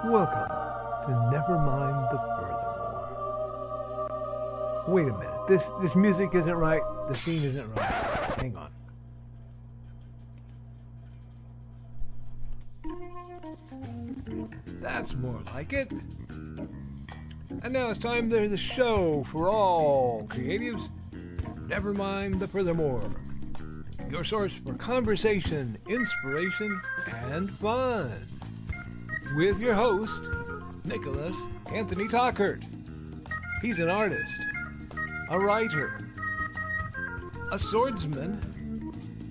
Welcome to Nevermind the Furthermore. Wait a minute. This music isn't right. The scene isn't right. Hang on. That's more like it. And now it's time to the show for all creatives. Nevermind the Furthermore. Your source for conversation, inspiration, and fun. With your host, Nicholas Anthony Tockert. He's an artist, a writer, a swordsman,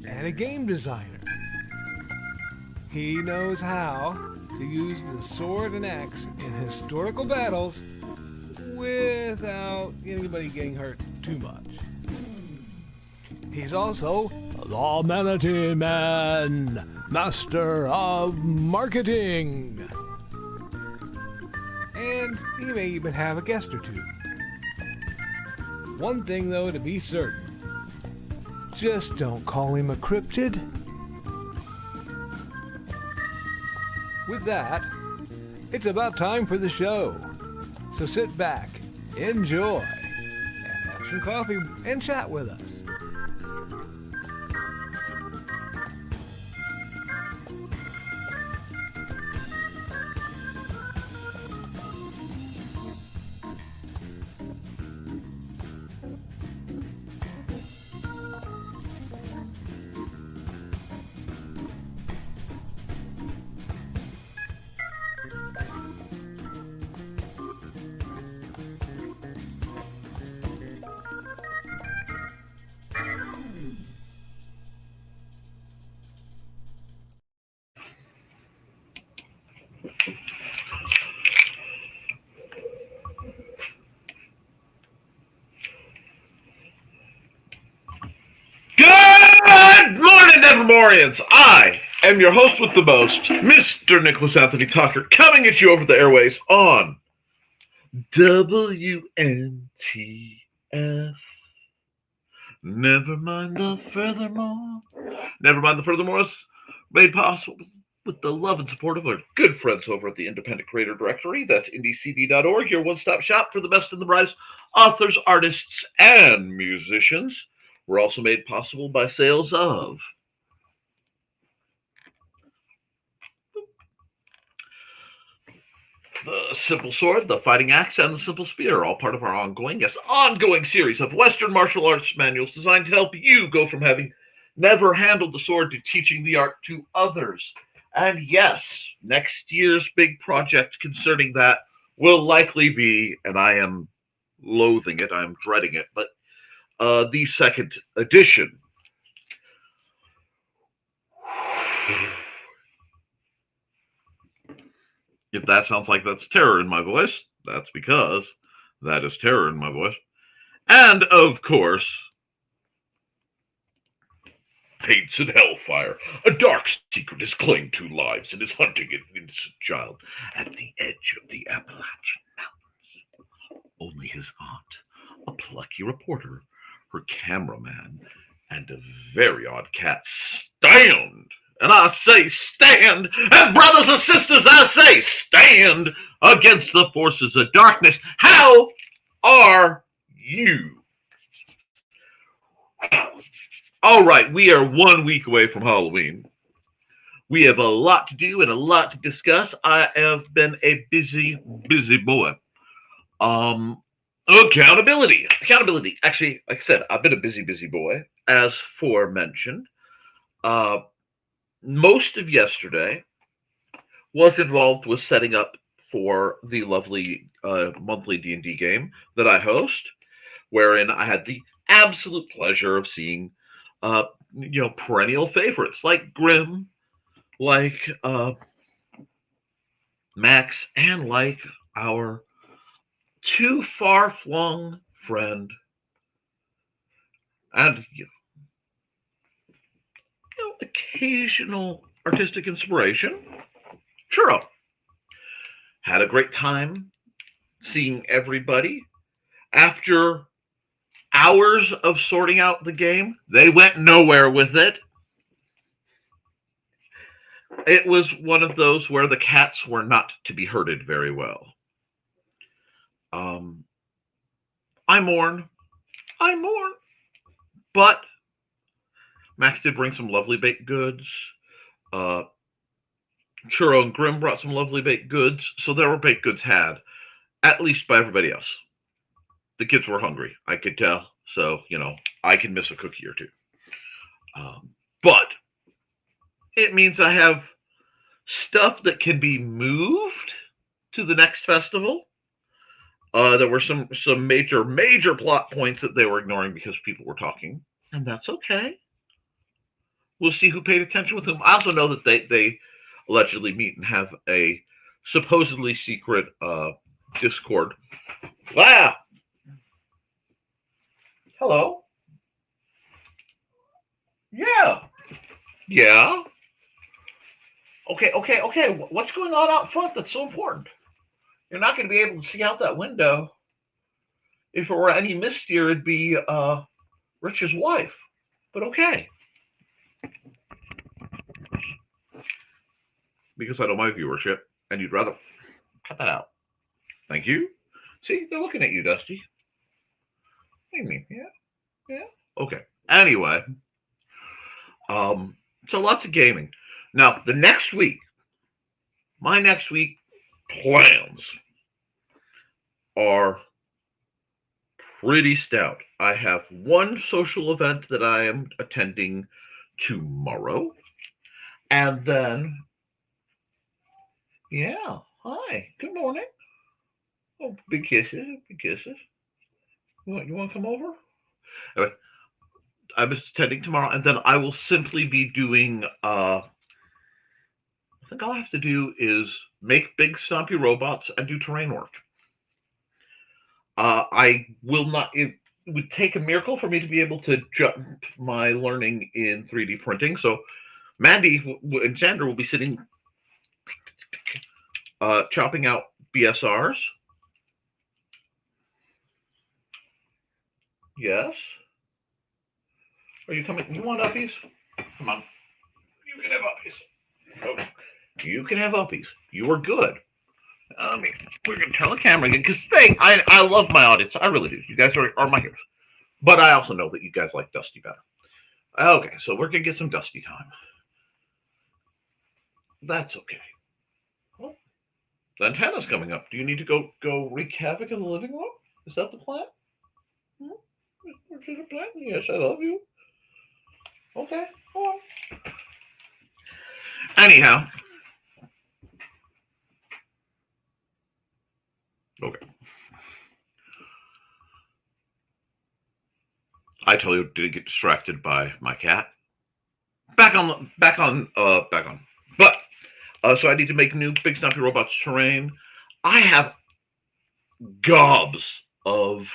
and a game designer. He knows how to use the sword and axe in historical battles without anybody getting hurt too much. He's also the Manatee Man, master of marketing. And he may even have a guest or two. One thing, though, to be certain. Just don't call him a cryptid. With that, it's about time for the show. So sit back, enjoy, and have some coffee and chat with us. Good morning, Nevermorians! I am your host with the most, Mr. Nicholas Anthony Tockert, coming at you over the airways on WNTF. Nevermind the Furthermore. Nevermind the Furthermore is made possible with the love and support of our good friends over at the Independent Creator Directory. That's indiecd.org, your one-stop shop for the best and the brightest authors, artists, and musicians. We're also made possible by sales of the Simple Sword, the Fighting Axe, and the Simple Spear, all part of our ongoing series of Western martial arts manuals designed to help you go from having never handled the sword to teaching the art to others. And yes, next year's big project concerning that will likely be, and I am loathing it, I'm dreading it, but the second edition. If that sounds like that's terror in my voice, that's because that is terror in my voice. And of course, Fates and Hellfire. A dark secret has claimed 2 lives and is hunting an innocent child at the edge of the Appalachian Mountains. Only his aunt, a plucky reporter, her cameraman, and a very odd cat stand. And I say stand, and brothers and sisters, I say stand against the forces of darkness. How are you? All right, we are 1 week away from Halloween. We have a lot to do and a lot to discuss. I have been a busy boy. Accountability. Actually, like I said, I've been a busy boy, as forementioned. Most of yesterday was involved with setting up for the lovely monthly D&D game that I host, wherein I had the absolute pleasure of seeing perennial favorites like Grimm, like Max, and like our too far-flung friend and occasional artistic inspiration, Churro. Had a great time seeing everybody. After hours of sorting out the game, they went nowhere with it. It was one of those where the cats were not to be herded very well. Um, I mourn. I mourn. But Max did bring some lovely baked goods. Uh, Churro and Grim brought some lovely baked goods. So there were baked goods had, at least by everybody else. The kids were hungry. I could tell. So, I can miss a cookie or two. But it means I have stuff that can be moved to the next festival. There were some major plot points that they were ignoring because people were talking, and that's okay. We'll see who paid attention with whom. I also know that they allegedly meet and have a supposedly secret Discord. Ah, hello. Yeah, yeah. Okay. What's going on out front that's so important? You're not going to be able to see out that window. If it were any mistier, it'd be Rich's wife. But okay. Because I know my viewership, and you'd rather cut that out. Thank you. See, they're looking at you, Dusty. What do you mean? Yeah. Okay. Anyway, so lots of gaming. Now, my next week plans are pretty stout. I have one social event that I am attending tomorrow. And then, yeah, hi, good morning. Oh, big kisses. You want to come over? Anyway, I'm attending tomorrow, and then I will simply be doing, I think all I have to do is make big stompy robots and do terrain work. I will not, it would take a miracle for me to be able to jump my learning in 3D printing. So Mandy and Xander will be sitting, chopping out BSRs. Yes. Are you coming? You want uppies? Come on. You can have uppies. Oh, you can have uppies. You are good. We're going to tell the camera again because I love my audience. I really do. You guys are my heroes. But I also know that you guys like Dusty better. Okay, so we're going to get some Dusty time. That's okay. Well, the antenna's coming up. Do you need to go wreak havoc in the living room? Is that the plan? Is it a plan? Yes, I love you. Okay, go on. Anyhow. Okay. I totally did get distracted by my cat. Back on. But so I need to make new big snappy robots terrain. I have gobs of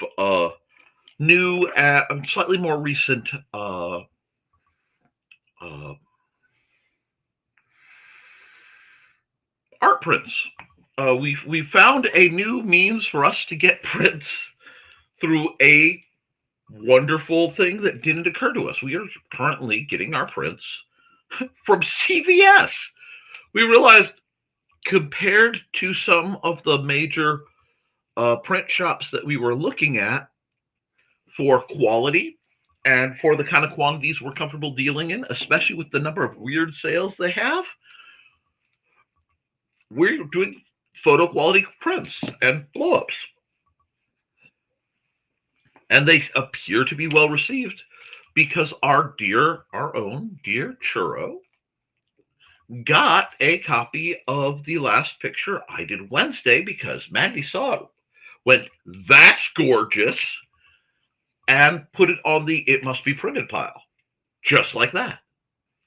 new, slightly more recent art prints. We found a new means for us to get prints through a wonderful thing that didn't occur to us. We are currently getting our prints from CVS. We realized, compared to some of the major print shops that we were looking at for quality and for the kind of quantities we're comfortable dealing in, especially with the number of weird sales they have, we're doing photo quality prints and blow-ups. And they appear to be well received because our own dear Churro got a copy of the last picture I did Wednesday because Mandy saw it, went, that's gorgeous, and put it on the it must be printed pile. Just like that.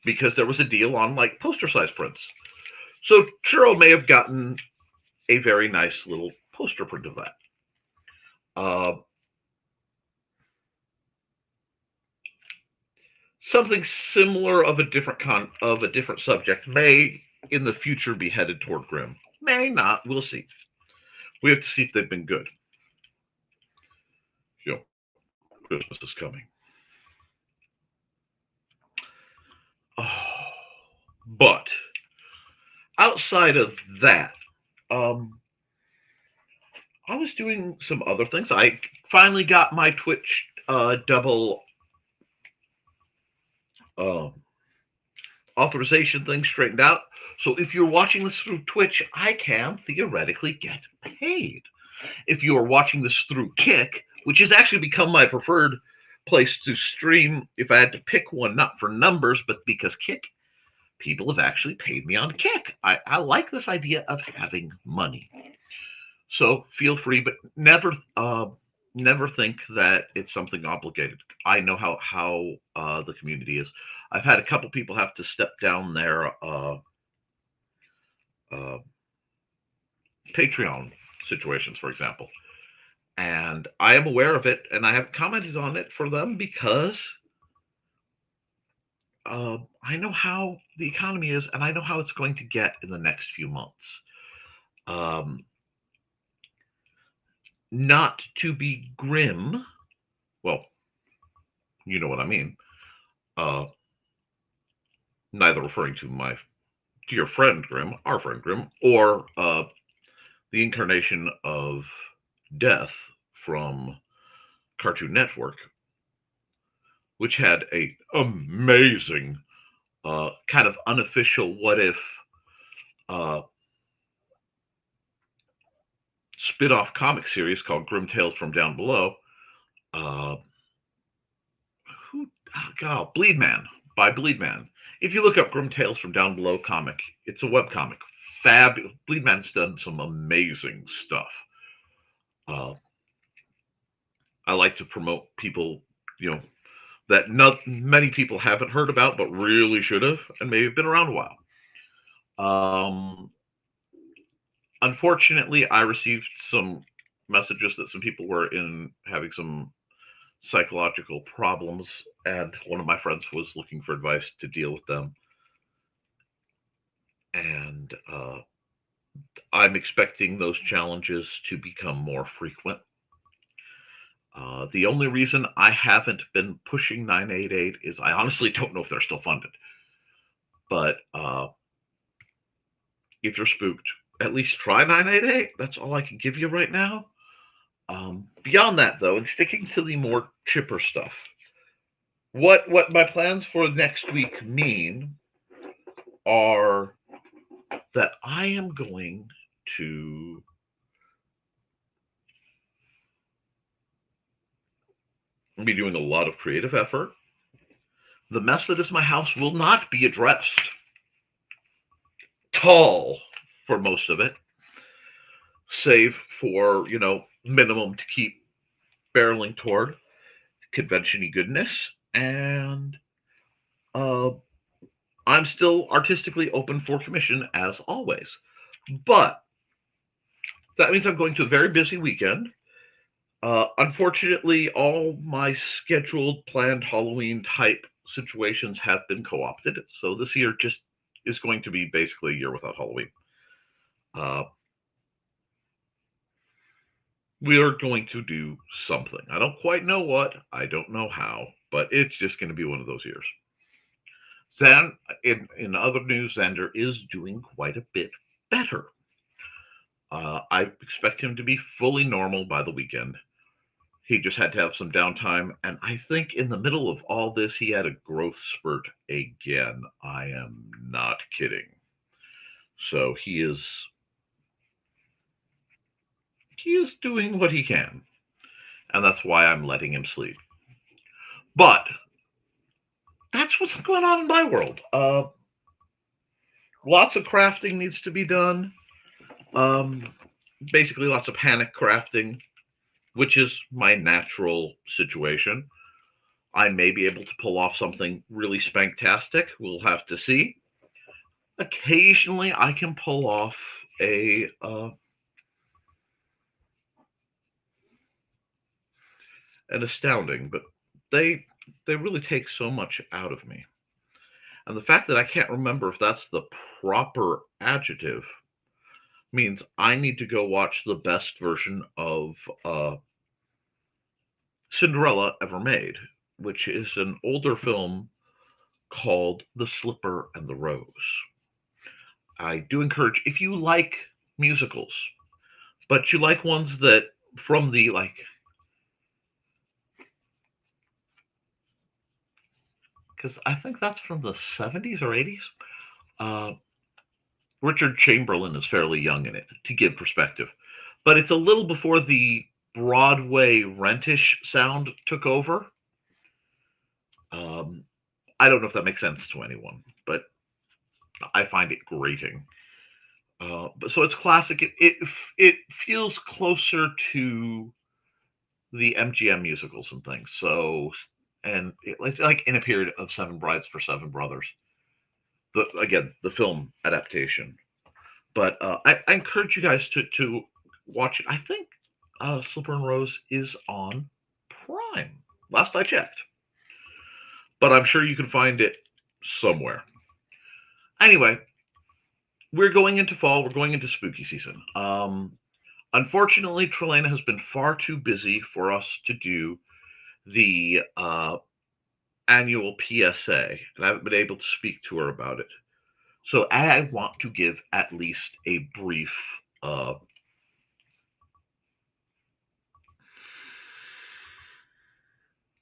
Because there was a deal on like poster size prints. So Churro may have gotten a very nice little poster print of that. Something similar of a different subject may in the future be headed toward Grimm. May not. We'll see. We have to see if they've been good. Christmas is coming. Oh, but outside of that, um, I was doing some other things. I finally got my Twitch double uh, authorization thing straightened out. So if you're watching this through Twitch, I can theoretically get paid. If you are watching this through Kick, which has actually become my preferred place to stream, if I had to pick one, not for numbers, but because Kick, people have actually paid me on Kick. I like this idea of having money. So feel free, but never think that it's something obligated. I know how the community is. I've had a couple people have to step down their uh, Patreon situations, for example, and I am aware of it, and I have commented on it for them because I know how the economy is, and I know how it's going to get in the next few months. Um, Not to be grim, well, you know what I mean. Uh, Neither referring to my dear friend Grimm, our friend Grimm, or the incarnation of Death from Cartoon Network, which had a amazing kind of unofficial what if uh, spit-off comic series called Grim Tales from Down Below. Uh, who? Oh, God, Bleed Man by Bleed Man. If you look up Grim Tales from Down Below comic, it's a web comic. Fabulous. Bleed Man's done some amazing stuff. Uh, I like to promote people, you know, that not many people haven't heard about, but really should have, and maybe have been around a while. Um, Unfortunately, I received some messages that some people were in having some psychological problems, and one of my friends was looking for advice to deal with them. And I'm expecting those challenges to become more frequent. The only reason I haven't been pushing 988 is I honestly don't know if they're still funded. But if you're spooked, at least try 988. That's all I can give you right now. Beyond that, though, and sticking to the more chipper stuff, what my plans for next week mean are that I am going to be doing a lot of creative effort. The mess that is my house will not be addressed. Tall for most of it, save for, minimum to keep barreling toward convention-y goodness. And uh, I'm still artistically open for commission as always. But that means I'm going to a very busy weekend. Unfortunately, all my scheduled, planned Halloween type situations have been co opted. So this year just is going to be basically a year without Halloween. Uh, we are going to do something. I don't quite know what, I don't know how, but it's just going to be one of those years. In other news, Xander is doing quite a bit better. I expect him to be fully normal by the weekend. He just had to have some downtime, and I think in the middle of all this, he had a growth spurt again. I am not kidding. So he is doing what he can, and that's why I'm letting him sleep. But that's what's going on in my world. Lots of crafting needs to be done. Um, Basically, lots of panic crafting, which is my natural situation. I may be able to pull off something really spanktastic. We'll have to see. Occasionally, I can pull off an astounding, but they they really take so much out of me. And the fact that I can't remember if that's the proper adjective means I need to go watch the best version of Cinderella ever made, which is an older film called The Slipper and the Rose. I do encourage, if you like musicals, but you like ones that from the like, because I think that's from the 70s or 80s. Uh, Richard Chamberlain is fairly young in it to give perspective, but it's a little before the Broadway rentish sound took over. Um, I don't know if that makes sense to anyone, but I find it grating. But so it's classic. It feels closer to the MGM musicals and things. So, and it's like in a period of Seven Brides for Seven Brothers. Again, the film adaptation. But I encourage you guys to watch it. I think Slipper and Rose is on Prime. Last I checked, but I'm sure you can find it somewhere. Anyway, we're going into fall. We're going into spooky season. Unfortunately, Trelena has been far too busy for us to do the annual PSA, and I haven't been able to speak to her about it. So I want to give at least a brief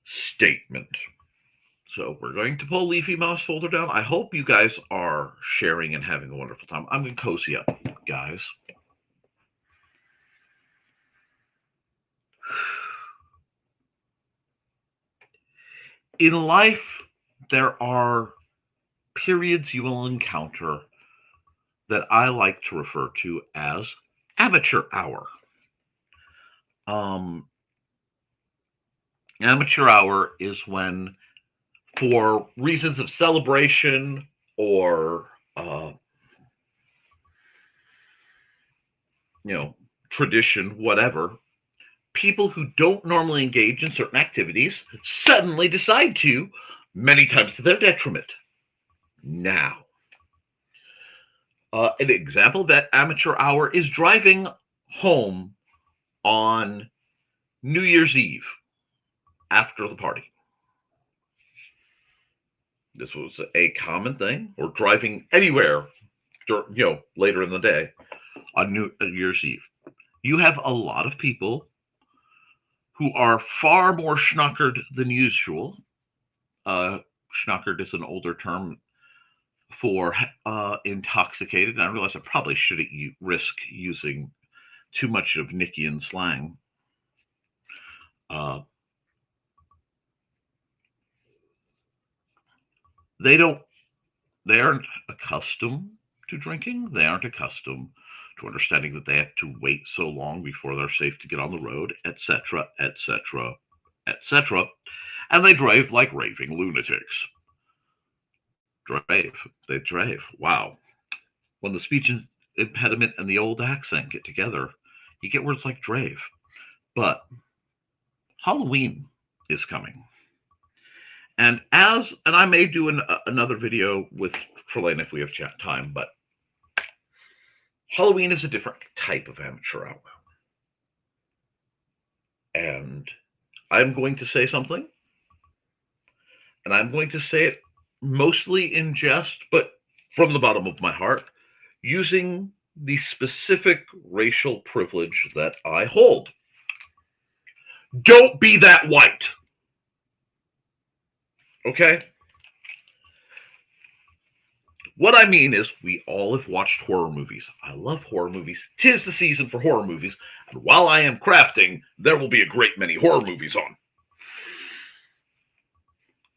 statement. So we're going to pull Leafy Mouse folder down. I hope you guys are sharing and having a wonderful time. I'm going to cozy up, guys. In life, there are periods you will encounter that I like to refer to as amateur hour. Um, Amateur hour is when, for reasons of celebration or tradition, whatever, people who don't normally engage in certain activities suddenly decide to, many times to their detriment. Now, an example of that amateur hour is driving home on New Year's Eve after the party. This was a common thing, or driving anywhere, later in the day on New Year's Eve. You have a lot of people who are far more schnockered than usual. Schnockered is an older term for intoxicated. And I realize I probably shouldn't risk using too much of Nickian slang. They aren't accustomed to drinking. They aren't accustomed to understanding that they have to wait so long before they're safe to get on the road, etc., etc., etc. And they drive like raving lunatics. They drive. Wow. When the speech impediment and the old accent get together, you get words like drave. But Halloween is coming. And I may do another video with Trelane if we have time, but Halloween is a different type of amateur hour. And I'm going to say something, and I'm going to say it mostly in jest, but from the bottom of my heart, using the specific racial privilege that I hold. Don't be that white. Okay? What I mean is, we all have watched horror movies. I love horror movies. 'Tis the season for horror movies. And while I am crafting, there will be a great many horror movies on.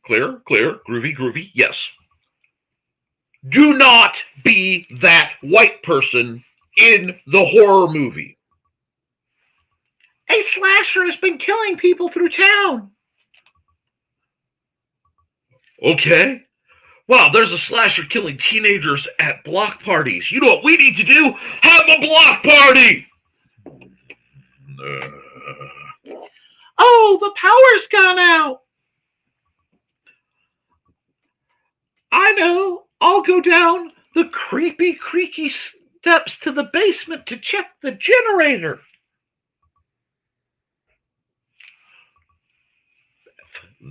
Clear? Clear? Groovy? Groovy? Yes. Do not be that white person in the horror movie. A slasher has been killing people through town. Okay. Wow, there's a slasher killing teenagers at block parties. You know what we need to do? Have a block party! Oh, the power's gone out. I know. I'll go down the creepy, creaky steps to the basement to check the generator.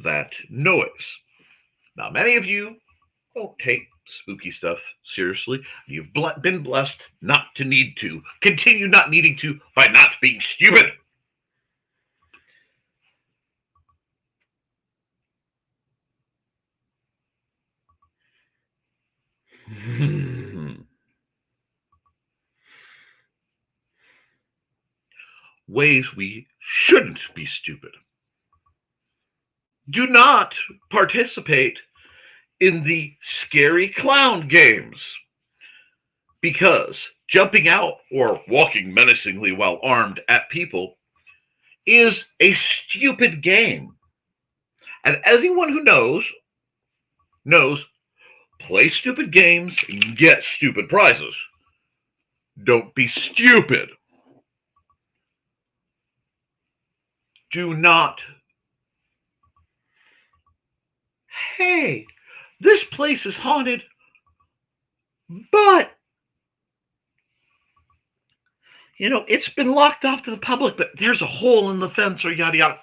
That noise. Now, many of you don't take spooky stuff seriously, you've been blessed not to need to. Continue not needing to by not being stupid. Ways we shouldn't be stupid. Do not participate in the scary clown games because jumping out or walking menacingly while armed at people is a stupid game. And anyone who knows play stupid games and get stupid prizes. Don't be stupid. Do not. Hey, this place is haunted, but it's been locked off to the public, but there's a hole in the fence or yada yada.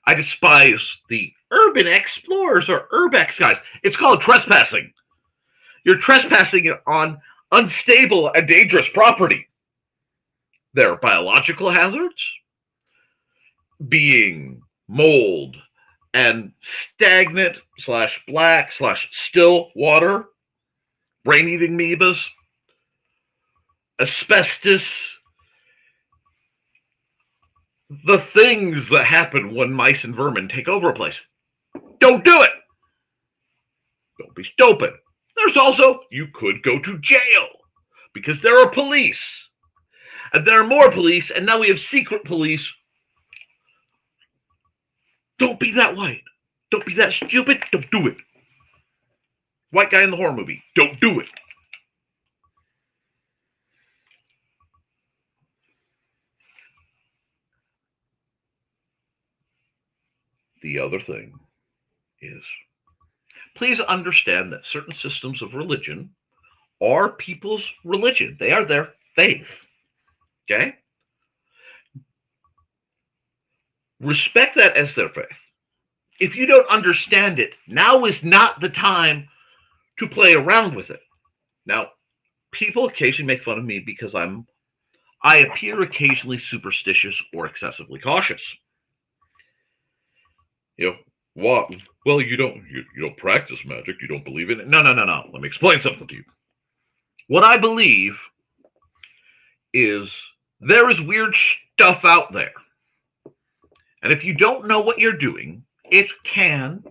I despise the urban explorers or urbex guys. It's called trespassing. You're trespassing on unstable and dangerous property. There are biological hazards, being mold and stagnant slash black slash still water, brain-eating amoebas, asbestos, the things that happen when mice and vermin take over a place. Don't do it. Don't be stupid. There's also, you could go to jail because there are police. And there are more police, and now we have secret police. Don't be that white. Don't be that stupid. Don't do it. White guy in the horror movie. Don't do it. The other thing is, please understand that certain systems of religion are people's religion. They are their faith. Okay? Respect that as their faith. If you don't understand it, now is not the time to play around with it. Now, people occasionally make fun of me because I appear occasionally superstitious or excessively cautious. What? Well, you don't practice magic. You don't believe in it. No. Let me explain something to you. What I believe is there is weird stuff out there. And if you don't know what you're doing, it can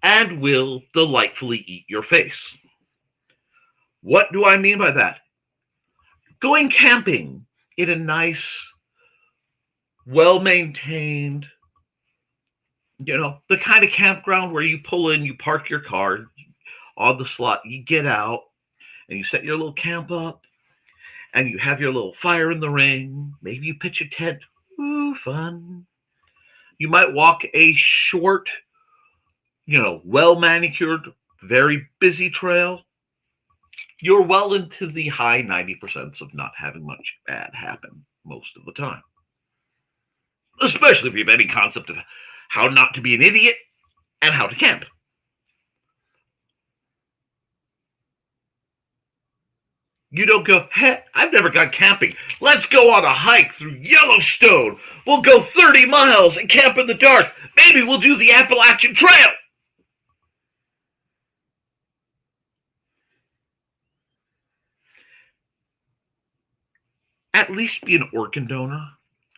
and will delightfully eat your face. What do I mean by that? Going camping in a nice, well-maintained, the kind of campground where you pull in, you park your car on the slot, you get out, and you set your little camp up, and you have your little fire in the ring. Maybe you pitch a tent. Ooh, fun. You might walk a short, well-manicured, very busy trail. You're well into the high 90% of not having much bad happen most of the time. Especially if you have any concept of how not to be an idiot and how to camp. You don't go, hey, I've never gone camping. Let's go on a hike through Yellowstone. We'll go 30 miles and camp in the dark. Maybe we'll do the Appalachian Trail. At least be an organ donor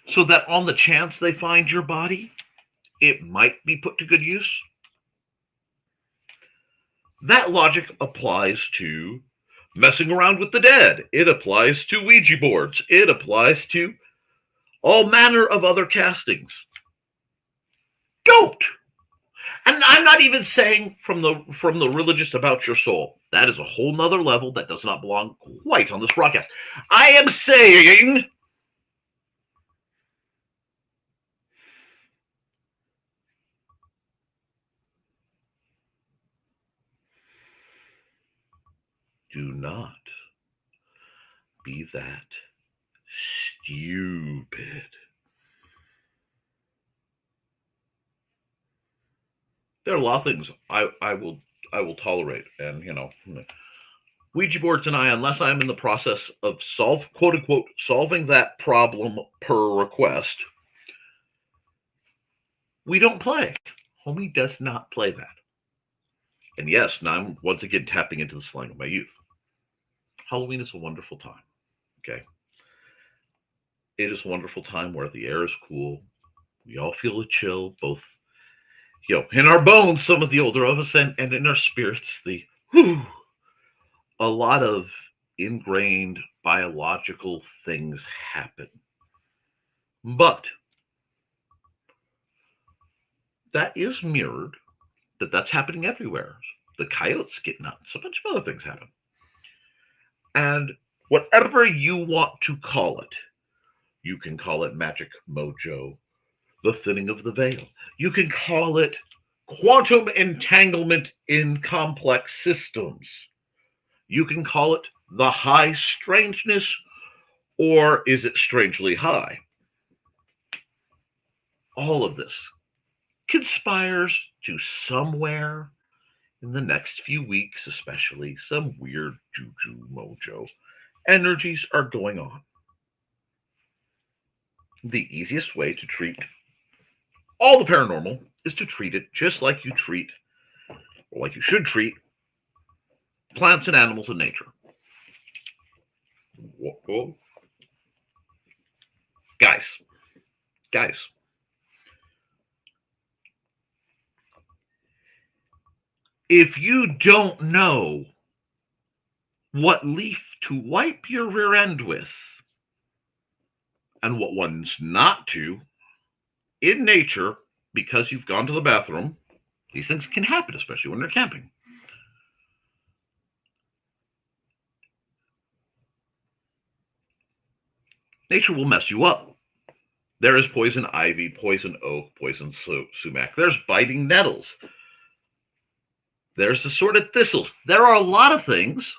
so that on the chance they find your body, it might be put to good use. That logic applies to messing around with the dead. It applies to Ouija boards. It applies to all manner of other castings. Don't. And I'm not even saying from the religious about your soul. That is a whole nother level that does not belong quite on this broadcast. I am saying do not be that stupid. There are a lot of things I will tolerate, and Ouija boards and I, unless I'm in the process of quote unquote solving that problem per request, we don't play. Homie does not play that. And yes, now I'm once again tapping into the slang of my youth. Halloween is a wonderful time. Okay. It is a wonderful time where the air is cool. We all feel a chill, both in our bones, some of the older of us, and in our spirits, a lot of ingrained biological things happen. But that is mirrored, that's happening everywhere. The coyotes get nuts, a bunch of other things happen. And whatever you want to call it, you can call it magic mojo, the thinning of the veil. You can call it quantum entanglement in complex systems. You can call it the high strangeness, or is it strangely high? All of this conspires to somewhere in the next few weeks, especially some weird juju mojo energies are going on. The easiest way to treat all the paranormal is to treat it just like you treat, or like you should treat, plants and animals in nature. Whoa. Guys, if you don't know what leaf to wipe your rear end with and what ones not to in nature, because you've gone to the bathroom, these things can happen, especially when they're camping. Nature will mess you up. There is poison ivy, poison oak, poison sumac. There's biting nettles. There's assorted thistles. There are a lot of things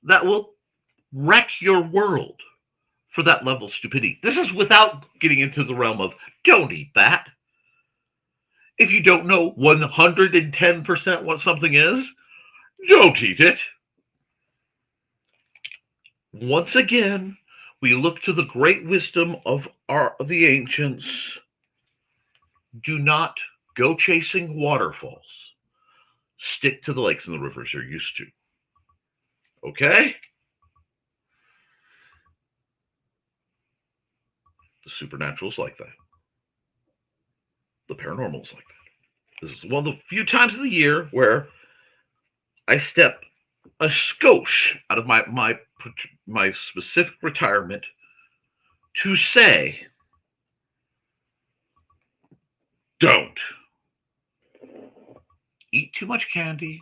that will wreck your world for that level of stupidity. This is without getting into the realm of don't eat that. If you don't know 110% what something is, don't eat it. Once again, we look to the great wisdom of the ancients. Do not go chasing waterfalls. Stick to the lakes and the rivers you're used to. Okay? The supernatural is like that. The paranormal is like that. This is one of the few times of the year where I step a skosh out of my specific retirement to say, don't eat too much candy,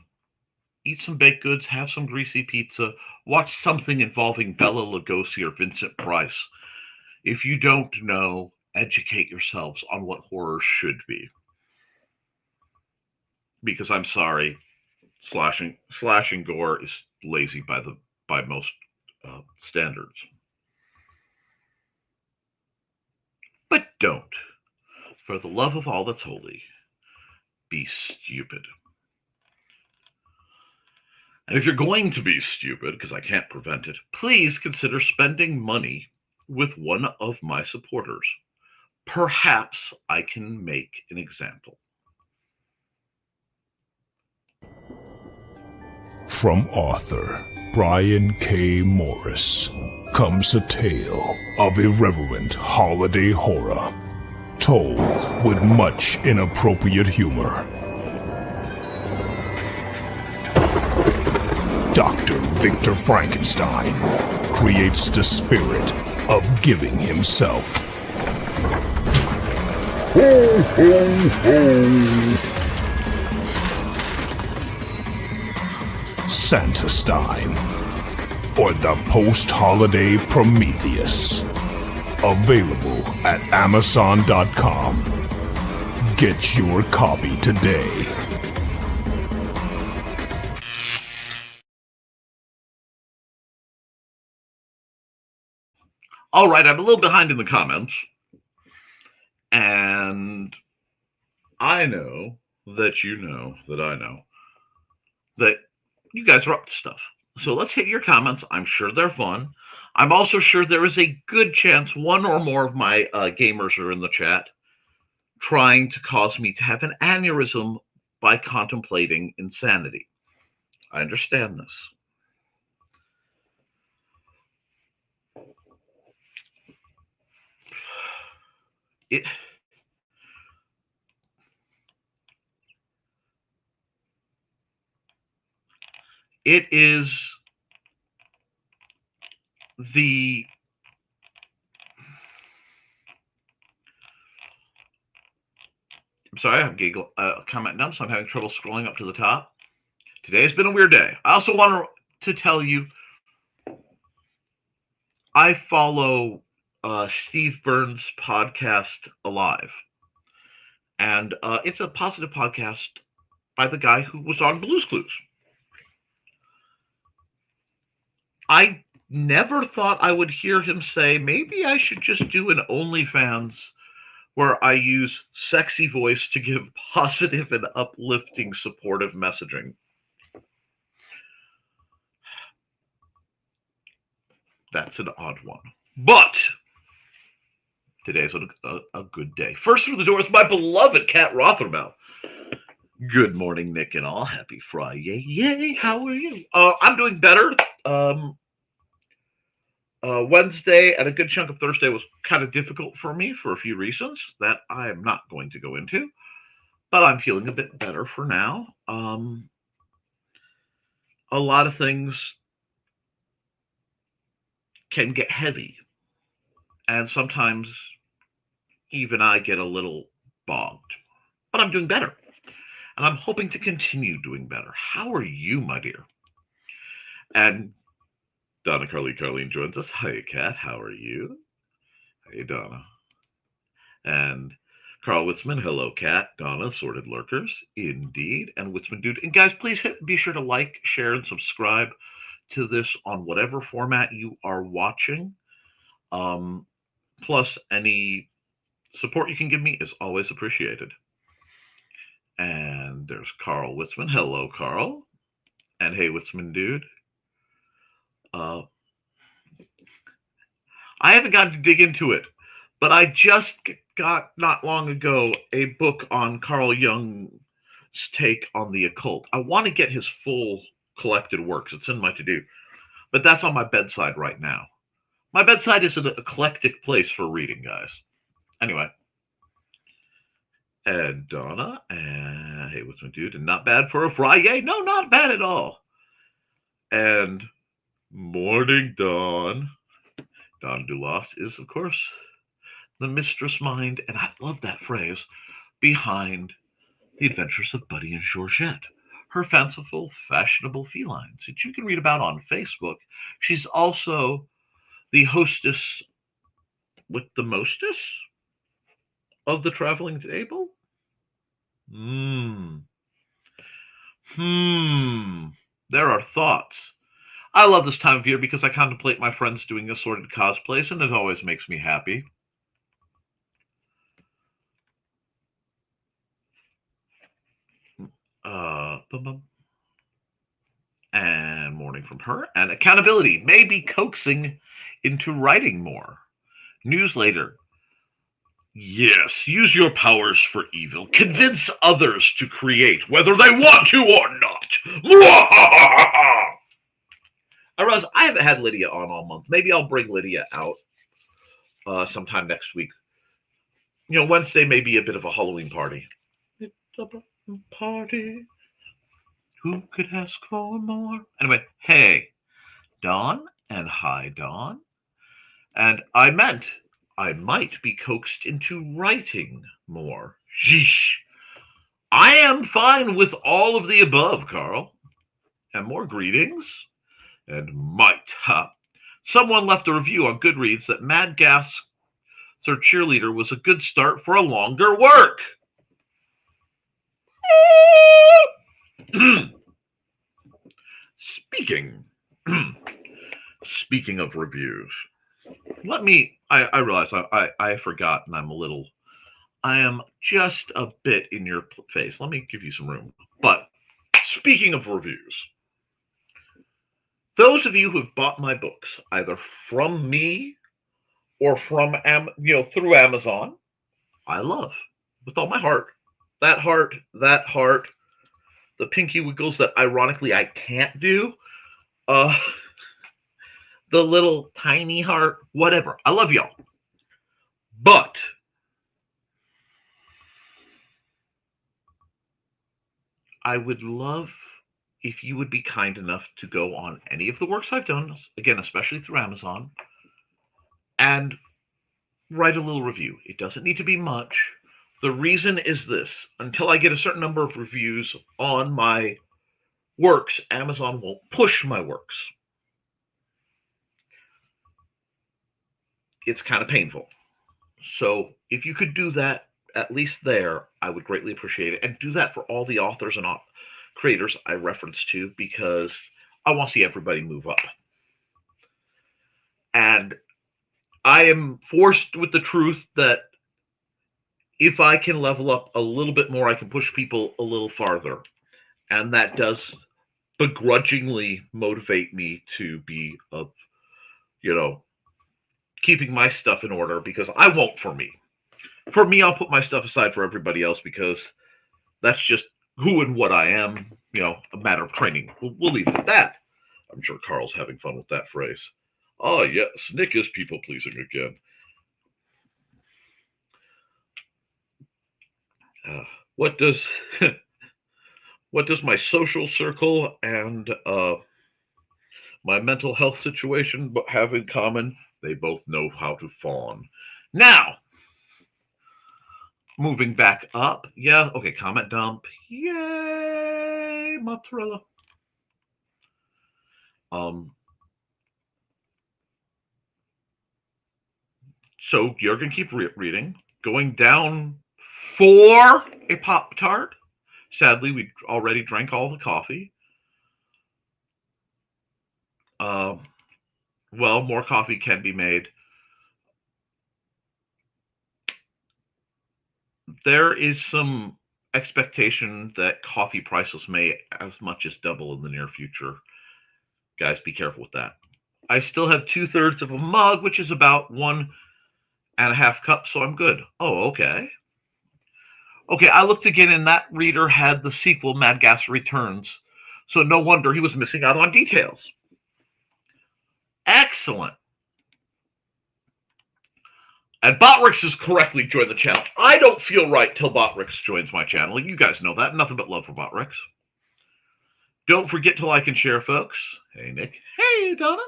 eat some baked goods, have some greasy pizza, watch something involving Bela Lugosi or Vincent Price. If you don't know, educate yourselves on what horror should be. Because I'm sorry, slashing gore is lazy by most standards. But don't, for the love of all that's holy, be stupid. And if you're going to be stupid, because I can't prevent it, please consider spending money with one of my supporters. Perhaps I can make an example. From author Brian K. Morris comes a tale of irreverent holiday horror, told with much inappropriate humor. Dr. Victor Frankenstein creates the spirit of giving himself. Ho, ho, ho! Santastine, or the post-holiday Prometheus. Available at Amazon.com. Get your copy today. All right, I'm a little behind in the comments. And I know that you know that I know that you guys are up to stuff. So let's hit your comments. I'm sure they're fun. I'm also sure there is a good chance one or more of my gamers are in the chat trying to cause me to have an aneurysm by contemplating insanity. I understand this. It it is the I'm sorry, I'm giggle comment dump, so I'm having trouble scrolling up to the top. Today has been a weird day. I also want to tell you I follow Steve Burns' podcast Alive, and it's a positive podcast by the guy who was on Blue's Clues. I never thought I would hear him say, maybe I should just do an OnlyFans where I use sexy voice to give positive and uplifting supportive messaging. That's an odd one. But today's a good day. First through the door is my beloved Kat Rothermel. Good morning, Nick and all. Happy Friday. Yay, how are you? I'm doing better. Wednesday and a good chunk of Thursday was kind of difficult for me for a few reasons that I am not going to go into, but I'm feeling a bit better for now. A lot of things can get heavy, and sometimes even I get a little bogged, but I'm doing better, and I'm hoping to continue doing better. How are you, my dear? And Donna Carlene joins us. Hi, Kat. How are you? Hey, Donna. And Carl Witzman, hello, Kat, Donna, Sorted Lurkers, indeed, and Witzman Dude. And guys, please be sure to like, share, and subscribe to this on whatever format you are watching. Plus, any support you can give me is always appreciated. And there's Carl Witzman. Hello, Carl. And hey, Witzman Dude. I haven't gotten to dig into it, but I just got not long ago a book on Carl Jung's take on the occult. I want to get his full collected works. It's in my to-do, but that's on my bedside right now. My bedside is an eclectic place for reading, guys. Anyway, and Donna, and hey, what's my dude? And not bad for a Friday. No, not bad at all. And morning, Dawn. Dawn Dulas is, of course, the mistress mind, and I love that phrase, behind the adventures of Buddy and Georgette, her fanciful, fashionable felines that you can read about on Facebook. She's also the hostess with the mostess of the traveling table. There are thoughts. I love this time of year because I contemplate my friends doing assorted cosplays, and it always makes me happy. And morning from her. And accountability may be coaxing into writing more. Newsletter. Yes, use your powers for evil. Convince others to create, whether they want to or not. I haven't had Lydia on all month. Maybe I'll bring Lydia out sometime next week. You know, Wednesday may be a bit of a Halloween party. It's a party. Who could ask for more? Anyway, hey, Dawn, and hi, Dawn. And I meant I might be coaxed into writing more. Sheesh. I am fine with all of the above, Carl. And more greetings. And might. Ha. Someone left a review on Goodreads that Mad Gas Sir Cheerleader was a good start for a longer work. Speaking of reviews, I realize I forgot, and I'm a little I am just a bit in your face. Let me give you some room. But speaking of reviews, those of you who have bought my books, either from me or from through Amazon, I love with all my heart. That heart, the pinky wiggles that ironically I can't do. Uh, the little tiny heart, whatever. I love y'all. But I would love if you would be kind enough to go on any of the works I've done, again, especially through Amazon, and write a little review. It doesn't need to be much. The reason is this: until I get a certain number of reviews on my works, Amazon won't push my works. It's kind of painful. So if you could do that, at least there, I would greatly appreciate it. And do that for all the authors and creators I reference to, because I want to see everybody move up. And I am forced with the truth that if I can level up a little bit more, I can push people a little farther. And that does begrudgingly motivate me to be keeping my stuff in order, because I won't for me. For me, I'll put my stuff aside for everybody else, because that's just who and what I am, a matter of training. We'll leave it at that. I'm sure Carl's having fun with that phrase. Oh, yes, Nick is people-pleasing again. What does my social circle and my mental health situation have in common? They both know how to fawn. Now, moving back up. Yeah, okay, comment dump. Yay, mozzarella. So you're going to keep reading. Going down for a Pop-Tart. Sadly, we already drank all the coffee. Well, more coffee can be made. There is some expectation that coffee prices may as much as double in the near future. Guys, be careful with that. I still have 2/3 of a mug, which is about 1.5 cups, so I'm good. Oh, okay. Okay, I looked again, and that reader had the sequel, Mad Gas Returns, so no wonder he was missing out on details. Excellent. And Botrix has correctly joined the channel. I don't feel right till Botrix joins my channel. You guys know that. Nothing but love for Botrix. Don't forget to like and share, folks. Hey, Nick. Hey, Donna.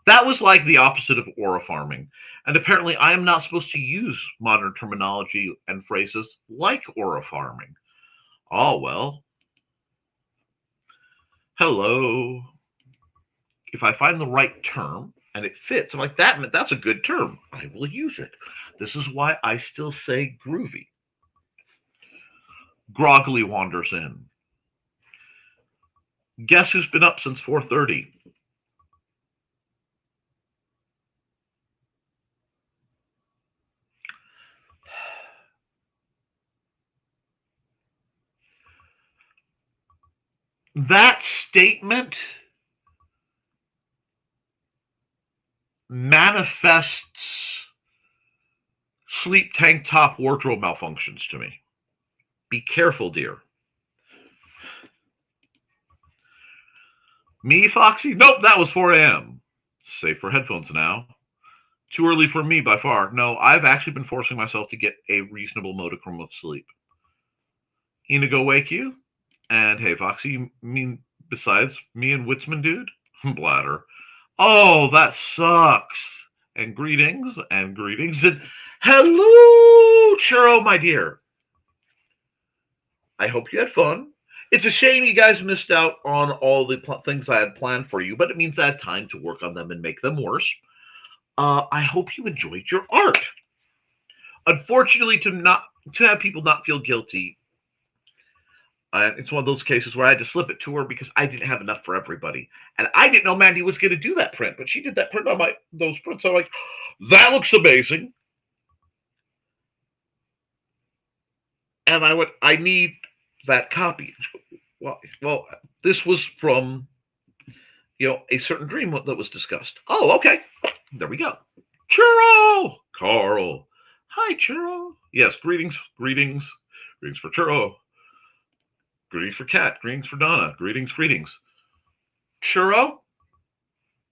That was like the opposite of aura farming. And apparently I am not supposed to use modern terminology and phrases like aura farming. Oh, well. Hello. If I find the right term and it fits, I'm like, that's a good term. I will use it. This is why I still say groovy. Groggily wanders in. Guess who's been up since 4:30? That statement manifests sleep tank top wardrobe malfunctions to me. Be careful, dear. Me, Foxy? Nope, that was 4 a.m. Safe for headphones now. Too early for me by far. No, I've actually been forcing myself to get a reasonable modicum of sleep. Inigo wake you? And hey, Foxy, you mean besides me and Witzman, dude? Bladder. Oh, that sucks. And greetings, and hello, Churro, my dear. I hope you had fun. It's a shame you guys missed out on all the things I had planned for you, but it means I had time to work on them and make them worse. I hope you enjoyed your art. Unfortunately, to have people not feel guilty, it's one of those cases where I had to slip it to her because I didn't have enough for everybody. And I didn't know Mandy was going to do that print, but she did that print on those prints. I'm like, that looks amazing. And I went, I need that copy. Well, this was from, a certain dream that was discussed. Oh, okay. There we go. Churro! Carl. Hi, Churro. Yes, greetings. Greetings for Churro. Greetings for Kat. Greetings for Donna. Greetings. Churro,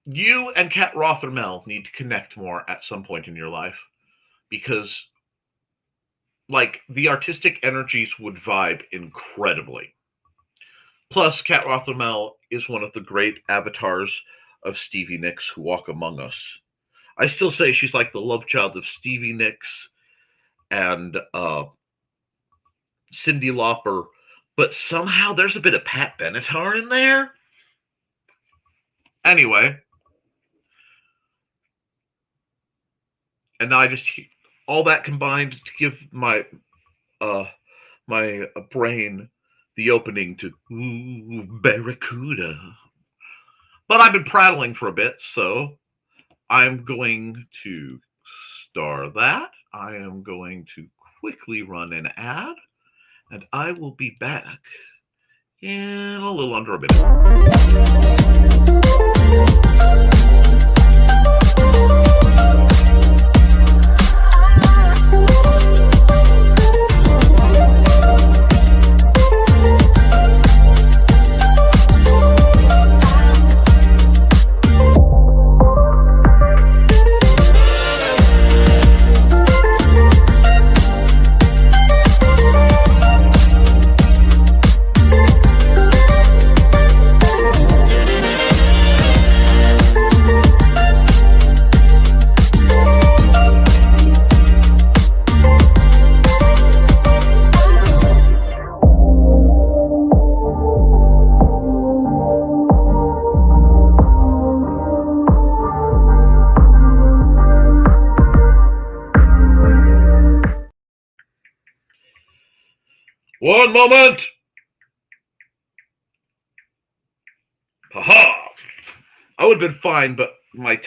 you and Kat Rothermel need to connect more at some point in your life because, like, the artistic energies would vibe incredibly. Plus, Kat Rothermel is one of the great avatars of Stevie Nicks who walk among us. I still say she's like the love child of Stevie Nicks and Cyndi Lauper, but somehow there's a bit of Pat Benatar in there. Anyway, and now I just all that combined to give my brain the opening to Barracuda. But I've been prattling for a bit, so I'm going to star that. I am going to quickly run an ad, and I will be back in a little under a minute. One moment. Haha. I would have been fine, but my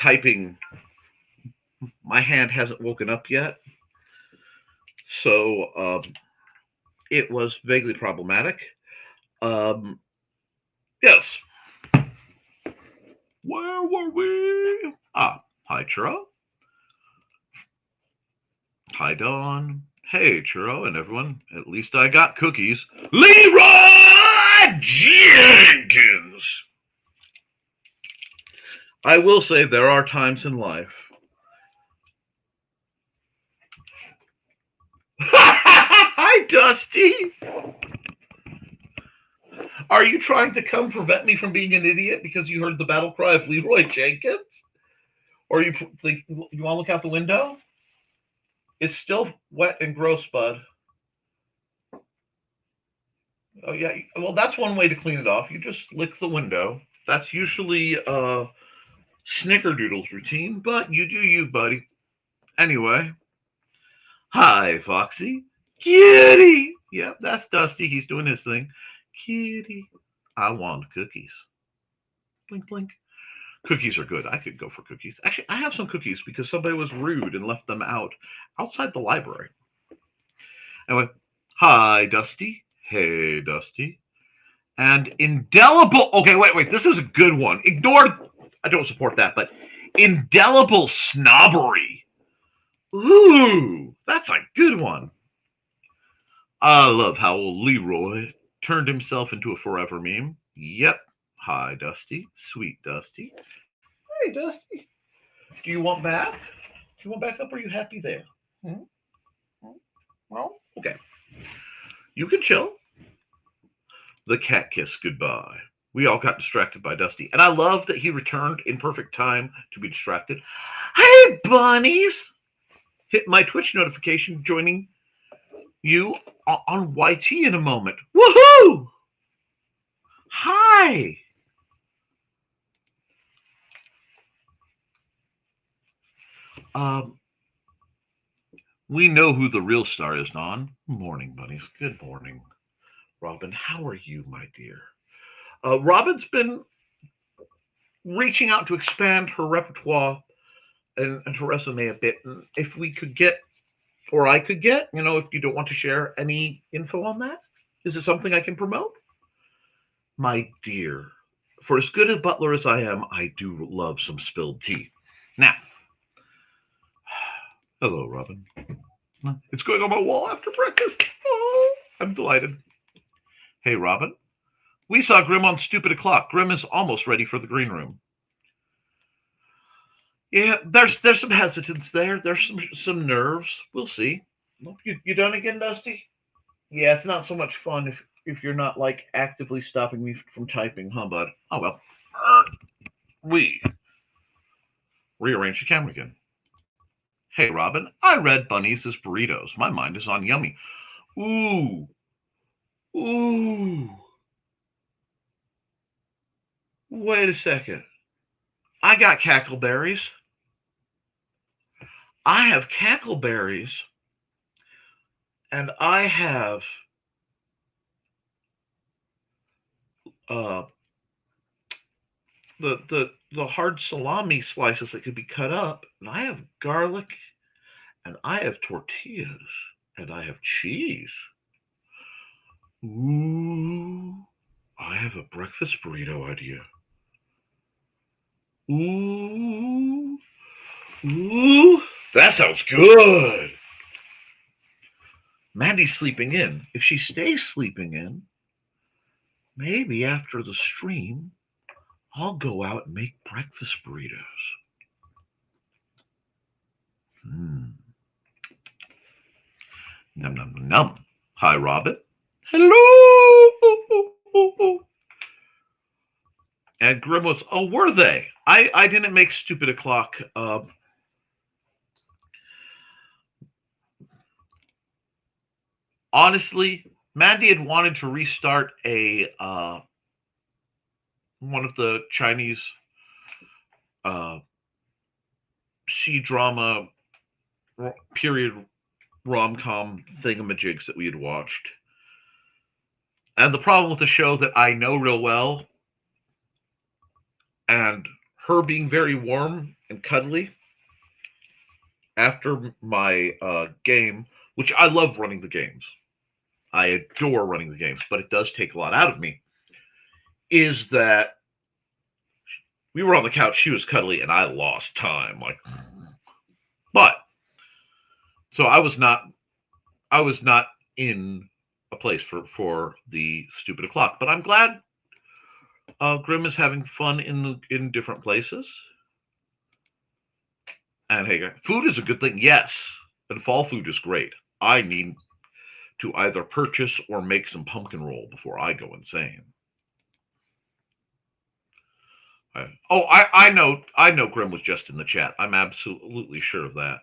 hand hasn't woken up yet. So it was vaguely problematic. Yes. Where were we? Hi, Churro. Hi, Dawn. Hey, Churro and everyone. At least I got cookies. Leroy Jenkins! I will say there are times in life. Hi, Dusty! Are you trying to come prevent me from being an idiot because you heard the battle cry of Leroy Jenkins? Or you want to look out the window? It's still wet and gross, bud. Oh, yeah. Well, that's one way to clean it off. You just lick the window. That's usually Snickerdoodle's routine, but you do you, buddy. Anyway. Hi, Foxy. Kitty! Yep, that's Dusty. He's doing his thing. Kitty. I want cookies. Blink, blink. Cookies are good. I could go for cookies. Actually, I have some cookies because somebody was rude and left them outside the library. Anyway, hi, Dusty. Hey, Dusty. And indelible. Okay, wait. This is a good one. I don't support that, but indelible snobbery. Ooh, that's a good one. I love how old Leroy turned himself into a forever meme. Yep. Hi, Dusty. Sweet Dusty. Hey, Dusty. Do you want back? Do you want back up, or are you happy there? Well, okay. You can chill. The cat kiss goodbye. We all got distracted by Dusty. And I love that he returned in perfect time to be distracted. Hey, bunnies! Hit my Twitch notification joining you on YT in a moment. Woohoo! Hi! We know who the real star is, Don. Morning, bunnies. Good morning. Robin, how are you, my dear? Robin's been reaching out to expand her repertoire and her resume a bit. And if we could get or I could get, if you don't want to share any info on that? Is it something I can promote? My dear, for as good a butler as I am, I do love some spilled tea. Now, hello, Robin. It's going on my wall after breakfast. Oh, I'm delighted. Hey, Robin. We saw Grim on Stupid O'Clock. Grim is almost ready for the green room. Yeah, there's some hesitance there. There's some nerves. We'll see. You done again, Dusty? Yeah, it's not so much fun if you're not like actively stopping me from typing, huh, bud? Oh well. We rearrange the camera again. Hey, Robin. I read Bunny's as burritos. My mind is on yummy. Ooh. Ooh. Wait a second. I got cackleberries. I have cackleberries. And I have uh, the hard salami slices that could be cut up, and I have garlic, and I have tortillas, and I have cheese. Ooh, I have a breakfast burrito idea. Ooh, ooh, that sounds good. Mandy's sleeping in. If she stays sleeping in, maybe after the stream, I'll go out and make breakfast burritos. Num, num, num, num. Hi, Robin. Hello. And Grim was, oh, were they? I didn't make Stupid O'Clock. Honestly, Mandy had wanted to restart one of the Chinese C-drama period rom-com thingamajigs that we had watched. And the problem with the show that I know real well, and her being very warm and cuddly after my game, which I love running the games. I adore running the games, but it does take a lot out of me, is that we were on the couch, she was cuddly, and I lost time. But so I was not in a place for the Stupid O'Clock. But I'm glad Grim is having fun in different places. And hey, food is a good thing, yes, and fall food is great. I need to either purchase or make some pumpkin roll before I go insane. I know Grim was just in the chat. I'm absolutely sure of that.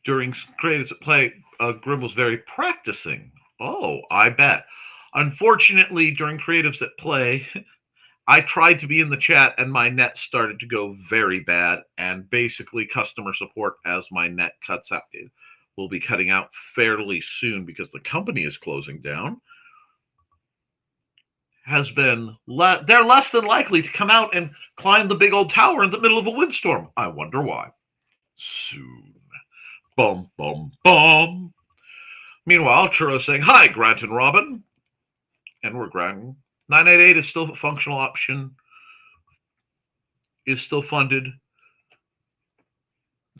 During Creatives at Play, Grim was very practicing. Oh, I bet. Unfortunately, during Creatives at Play, I tried to be in the chat and my net started to go very bad. And basically, customer support, as my net cuts out, will be cutting out fairly soon because the company is closing down. Has been they're less than likely to come out and climb the big old tower in the middle of a windstorm. I wonder why. Soon. Bum, bum, bum. Meanwhile, Churro saying, hi, Grant and Robin. And we're granting. 988 is still a functional option. Is still funded.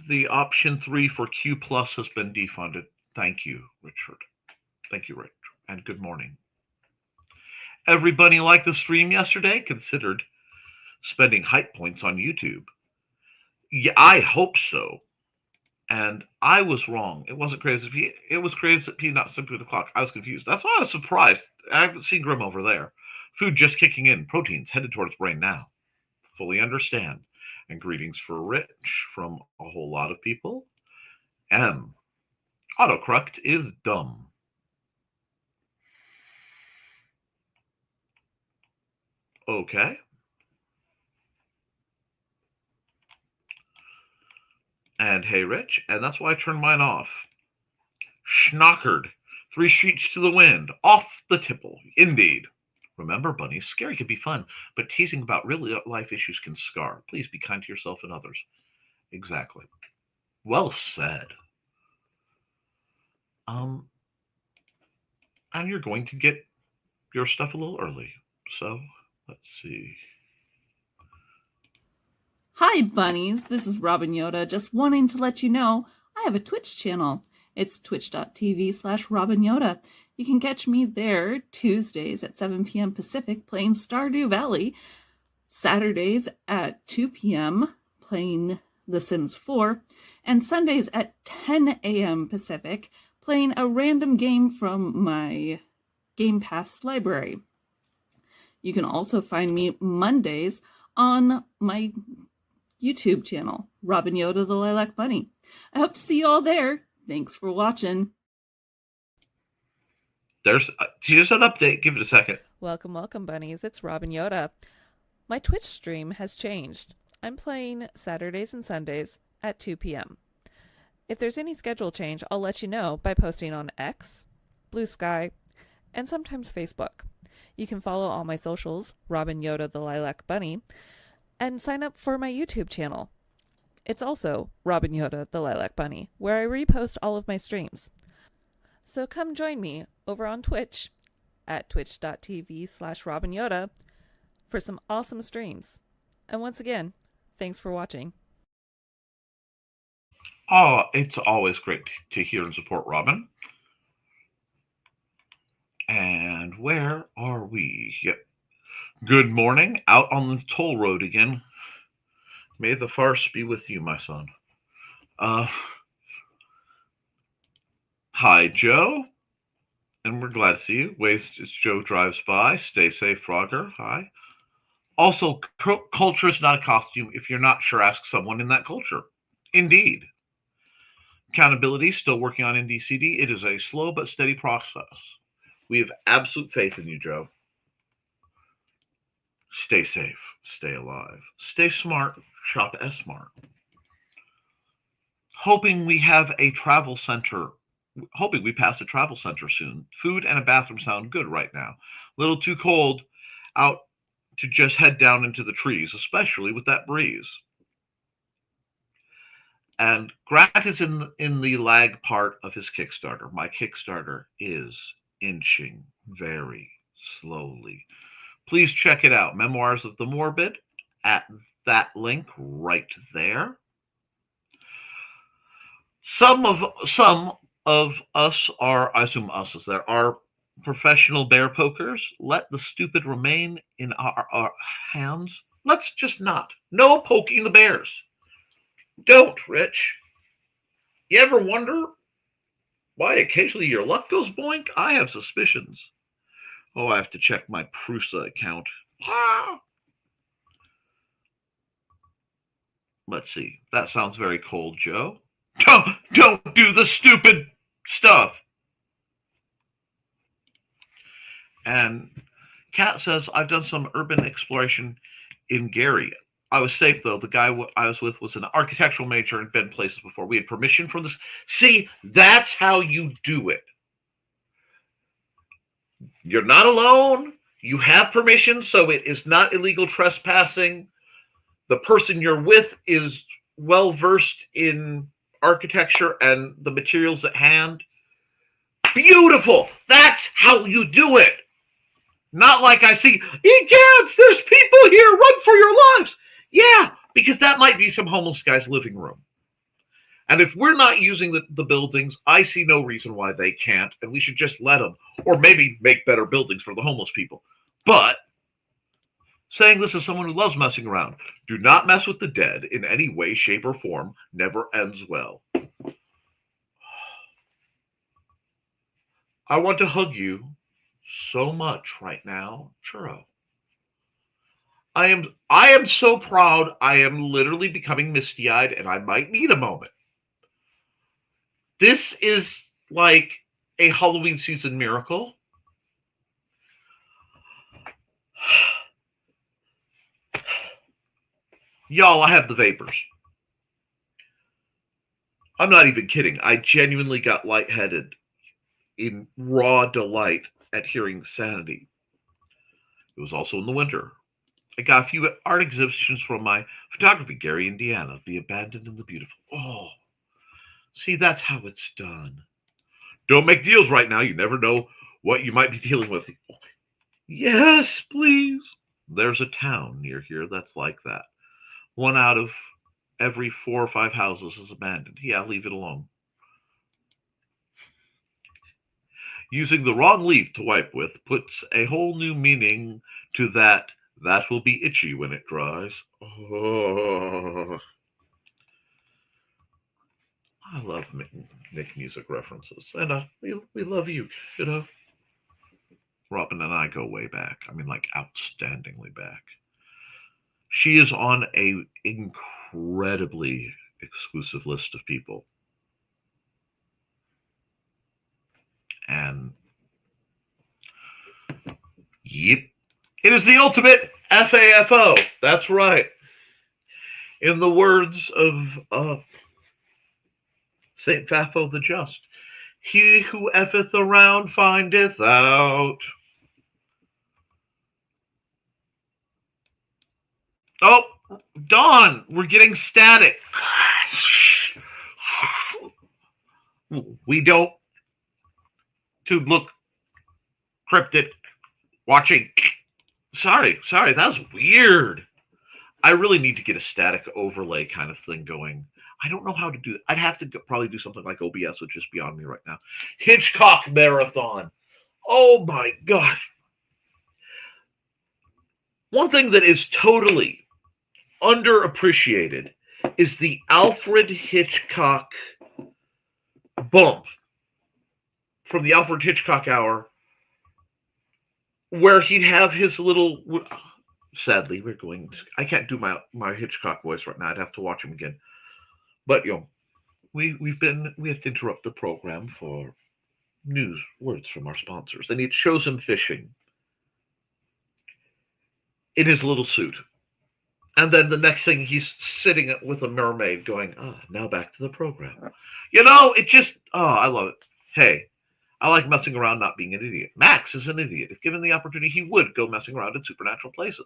The option 3 for Q Plus has been defunded. Thank you, Richard. Thank you, Richard. And good morning. Everybody liked the stream yesterday? Considered spending hype points on YouTube. Yeah, I hope so. And I was wrong. It wasn't Crazy P. It was Crazy P, not Stupid O'Clock. I was confused. That's why I was surprised. I haven't seen Grim over there. Food just kicking in. Proteins headed towards brain now. Fully understand. And greetings for Rich from a whole lot of people. M. Autocorrect is dumb. Okay. And hey, Rich. And that's why I turned mine off. Schnockered. 3 sheets to the wind. Off the tipple. Indeed. Remember, bunnies, scary can be fun, but teasing about real life issues can scar. Please be kind to yourself and others. Exactly. Well said. Um, and you're going to get your stuff a little early. So let's see. Hi, bunnies. This is Robin Yoda, just wanting to let you know I have a Twitch channel. It's twitch.tv/Robin Yoda. You can catch me there Tuesdays at 7 p.m. Pacific playing Stardew Valley, Saturdays at 2 p.m. playing The Sims 4, and Sundays at 10 a.m. Pacific playing a random game from my Game Pass library. You can also find me Mondays on my YouTube channel, Robin Yoda the Lilac Bunny. I hope to see you all there. Thanks for watching. Here's an update. Give it a second. Welcome, welcome, bunnies. It's Robin Yoda. My Twitch stream has changed. I'm playing Saturdays and Sundays at 2 p.m. If there's any schedule change, I'll let you know by posting on X, Blue Sky, and sometimes Facebook. You can follow all my socials, Robin Yoda the Lilac Bunny, and sign up for my YouTube channel. It's also Robin Yoda the Lilac Bunny, where I repost all of my streams. So come join me over on Twitch at twitch.tv/Robin Yoda for some awesome streams. And once again, thanks for watching. Oh, it's always great to hear and support Robin. And where are we? Yep. Good morning. Out on the toll road again. May the farce be with you, my son. Hi, Joe. And we're glad to see you. Waves as Joe drives by. Stay safe, Frogger. Hi. Also, culture is not a costume. If you're not sure, ask someone in that culture. Indeed. Accountability, still working on NDCD. It is a slow but steady process. We have absolute faith in you, Joe. Stay safe. Stay alive. Stay smart. Shop S-Smart. Hoping we pass a travel center soon. Food and a bathroom sound good right now. A little too cold out to just head down into the trees, especially with that breeze. And Grant is in the lag part of his Kickstarter. My Kickstarter is inching very slowly. Please check it out. Memoirs of the Morbid at that link right there. Some of us are, I assume us is there, are professional bear pokers. Let the stupid remain in our hands. Let's just not. No poking the bears. Don't, Rich. You ever wonder why occasionally your luck goes boink? I have suspicions. Oh, I have to check my Prusa account. Let's see. That sounds very cold, Joe. Don't do the stupid stuff. And Kat says, I've done some urban exploration in Gary. I was safe, though. The guy I was with was an architectural major and been places before. We had permission from this. See, that's how you do it. You're not alone. You have permission, so it is not illegal trespassing. The person you're with is well-versed in architecture and the materials at hand. Beautiful. That's how you do it. Not like I see, egad, there's people here, run for your lives. Yeah, because that might be some homeless guy's living room. And if we're not using the buildings, I see no reason why they can't, and we should just let them, or maybe make better buildings for the homeless people. But saying this as someone who loves messing around, do not mess with the dead in any way, shape, or form. Never ends well. I want to hug you so much right now, Churro. I am so proud. I am literally becoming misty-eyed, and I might need a moment. This is like a Halloween season miracle. Y'all, I have the vapors. I'm not even kidding. I genuinely got lightheaded in raw delight at hearing Sanity. It was also in the winter. I got a few art exhibitions from my photography, Gary, Indiana, The Abandoned and the Beautiful. Oh, See, that's how it's done. Don't make deals right now. You never know what you might be dealing with. Yes, please. There's a town near here that's like that. One out of every 4 or 5 houses is abandoned. Yeah, leave it alone. Using the wrong leaf to wipe with puts a whole new meaning to that. That will be itchy when it dries. Oh, I love Nick music references. And we love you. You know, Robin and I go way back. I mean, like, outstandingly back. She is on a incredibly exclusive list of people. And yep, it is the ultimate FAFO. That's right. In the words of Saint Fafo the Just, he who effeth around findeth out. Oh, Dawn, we're getting static. We don't to look cryptic watching. Sorry, that's weird. I really need to get a static overlay kind of thing going. I don't know how to do it. I'd have to probably do something like OBS, which is beyond me right now. Hitchcock Marathon. Oh my gosh. One thing that is totally underappreciated is the Alfred Hitchcock bump from the Alfred Hitchcock Hour, where he'd have his little. Sadly, I can't do my Hitchcock voice right now. I'd have to watch him again. But we have to interrupt the program for news words from our sponsors. And it shows him fishing in his little suit. And then the next thing, he's sitting with a mermaid going, now back to the program. It just, I love it. Hey, I like messing around, not being an idiot. Max is an idiot. If given the opportunity, he would go messing around in supernatural places.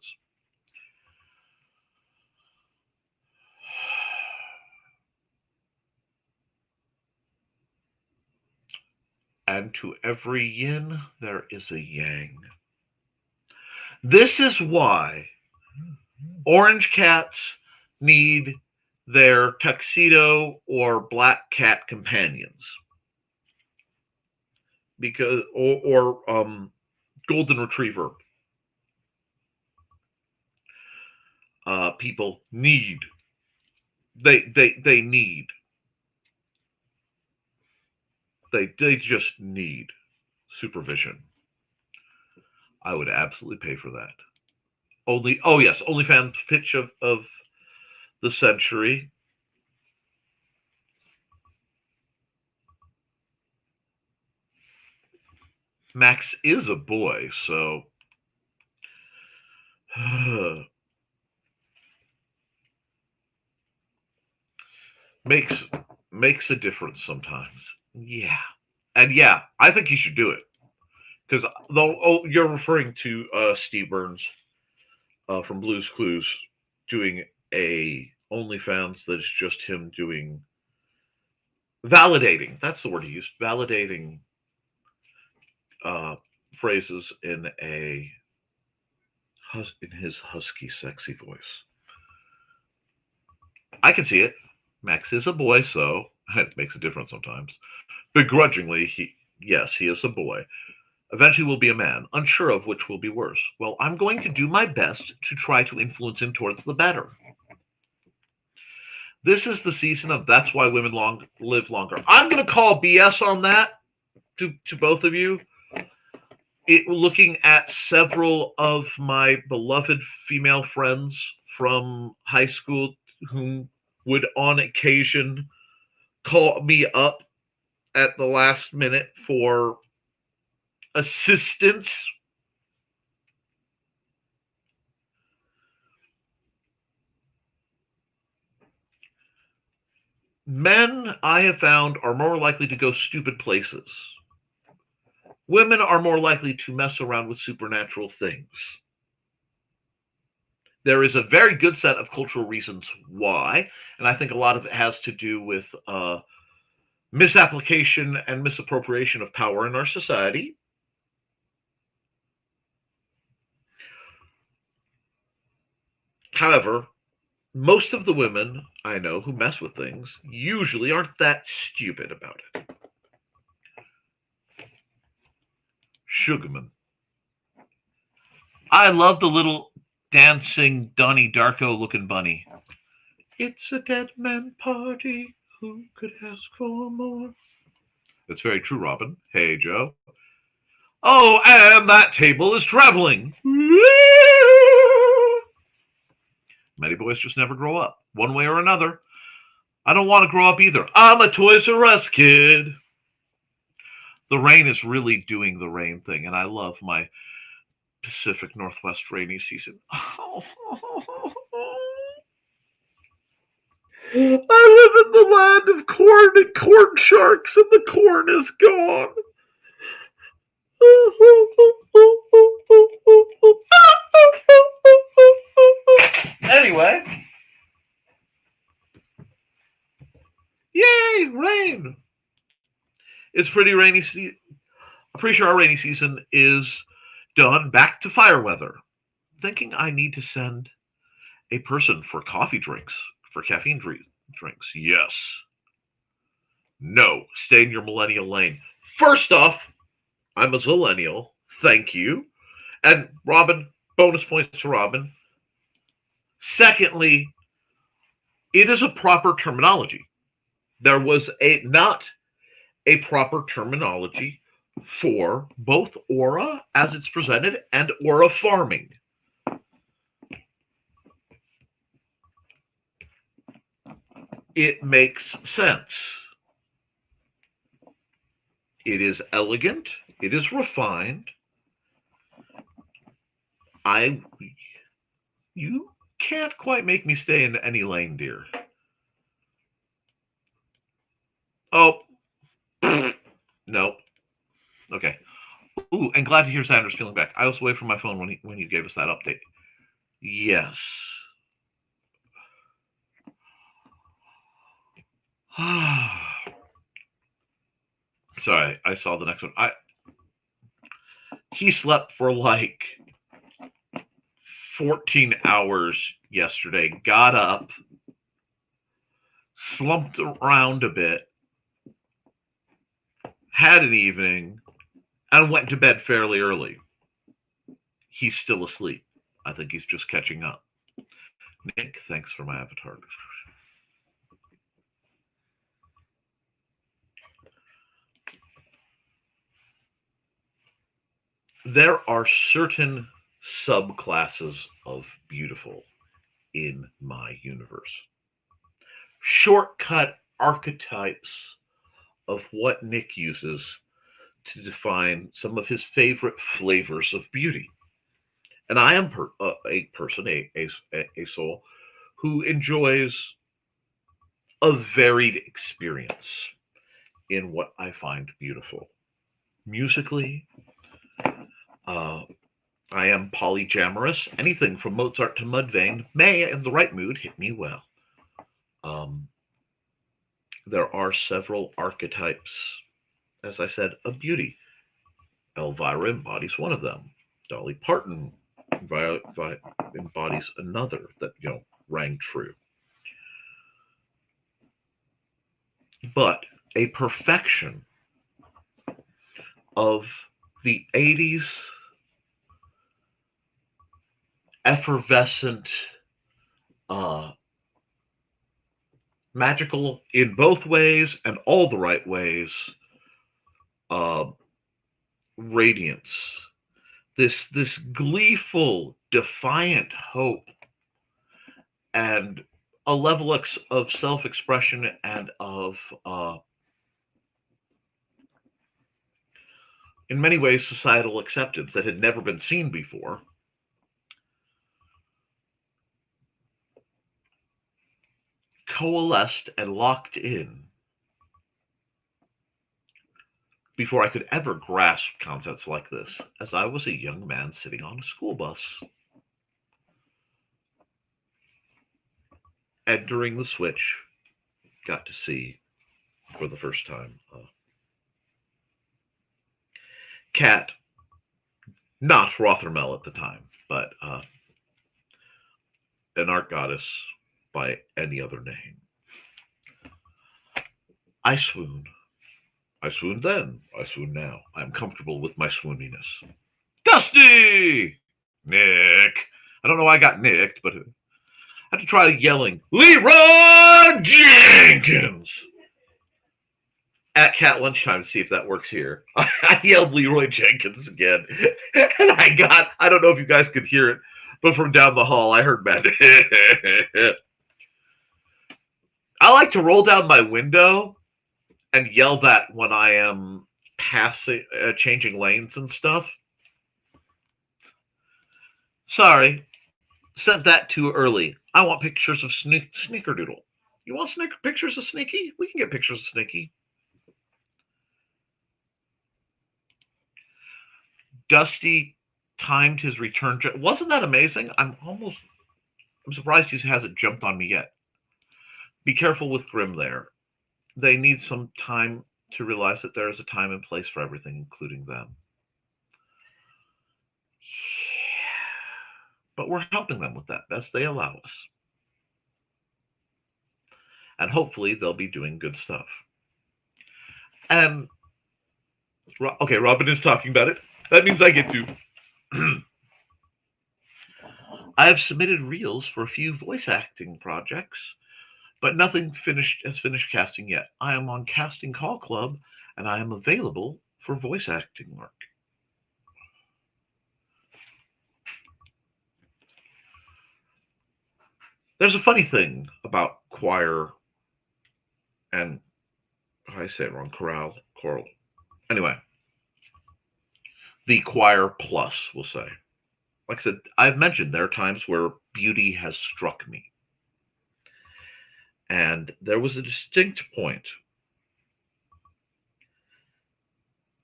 And to every yin, there is a yang. This is why orange cats need their tuxedo or black cat companions. Because or golden retriever people need. They need. They just need supervision. I would absolutely pay for that. OnlyFans pitch of the century. Max is a boy, so makes a difference sometimes. Yeah. And yeah, I think you should do it. Because you're referring to Steve Burns from Blue's Clues doing a OnlyFans that is just him doing validating. That's the word he used. Validating phrases in his husky, sexy voice. I can see it. Max is a boy, so it makes a difference sometimes. Begrudgingly, he is a boy. Eventually will be a man, unsure of which will be worse. Well, I'm going to do my best to try to influence him towards the better. This is the season of That's Why Women Live Longer. I'm going to call BS on that to both of you. Looking at several of my beloved female friends from high school who would on occasion call me up at the last minute for assistance. Men, I have found, are more likely to go stupid places. Women are more likely to mess around with supernatural things. There is a very good set of cultural reasons why, and I think a lot of it has to do with misapplication and misappropriation of power in our society. However, most of the women I know who mess with things usually aren't that stupid about it. Sugarman. I love the little dancing Donnie Darko looking bunny. It's a dead man party. Who could ask for more? That's very true, Robin. Hey, Joe. Oh, and that table is traveling. Many boys just never grow up, one way or another. I don't want to grow up either. I'm a Toys R Us kid. The rain is really doing the rain thing, and I love my Pacific Northwest rainy season. I live in the land of corn and corn sharks, and the corn is gone. Anyway, yay, rain! It's pretty rainy. I'm pretty sure our rainy season is done. Back to fire weather. Thinking I need to send a person for coffee drinks, for caffeine drinks. Yes. No. Stay in your millennial lane. First off, I'm a zillennial. Thank you. And Robin, bonus points to Robin. Secondly, it is a proper terminology. There was not a proper terminology for both aura as it's presented and aura farming. It makes sense. It is elegant. It is refined. You can't quite make me stay in any lane, dear. Oh, no. Okay. Ooh, and glad to hear Sanders feeling back. I was away from my phone when he gave us that update. Yes. Sorry, I saw the next one. He slept for like 14 hours yesterday, got up, slumped around a bit, had an evening, and went to bed fairly early. He's still asleep. I think he's just catching up. Nick, thanks for my avatar. There are certain subclasses of beautiful in my universe. Shortcut archetypes of what Nick uses to define some of his favorite flavors of beauty. And I am a person, a soul, who enjoys a varied experience in what I find beautiful. Musically, I am polyamorous. Anything from Mozart to Mudvayne may, in the right mood, hit me well. There are several archetypes, as I said, of beauty. Elvira embodies one of them. Dolly Parton embodies another that rang true. But a perfection of the 80s effervescent, magical in both ways and all the right ways, radiance. This gleeful, defiant hope, and a level of self-expression and of, in many ways, societal acceptance that had never been seen before. Coalesced and locked in before I could ever grasp concepts like this, as I was a young man sitting on a school bus. And during the switch, got to see for the first time. Cat, not Rothermel at the time, but an art goddess by any other name. I swoon. I swooned then. I swoon now. I am comfortable with my swooniness. Dusty! Nick. I don't know why I got nicked, but I had to try yelling, Leroy Jenkins! At Cat Lunchtime to see if that works here. I yelled Leroy Jenkins again. And I don't know if you guys could hear it, but from down the hall, I heard Matt. I like to roll down my window and yell that when I am passing, changing lanes and stuff. Sorry, sent that too early. I want pictures of Snickerdoodle. You want pictures of Sneaky? We can get pictures of Sneaky. Dusty timed his return. Wasn't that amazing? I'm surprised he hasn't jumped on me yet. Be careful with Grim there. They need some time to realize that there is a time and place for everything, including them. But we're helping them with that best they allow us. And hopefully they'll be doing good stuff. And, okay, Robin is talking about it. That means I get to. I have submitted reels for a few voice acting projects, but nothing has finished casting yet. I am on Casting Call Club, and I am available for voice acting work. There's a funny thing about choir and, I say it wrong, choral. Anyway, the choir plus, we'll say. Like I said, I've mentioned there are times where beauty has struck me. And there was a distinct point.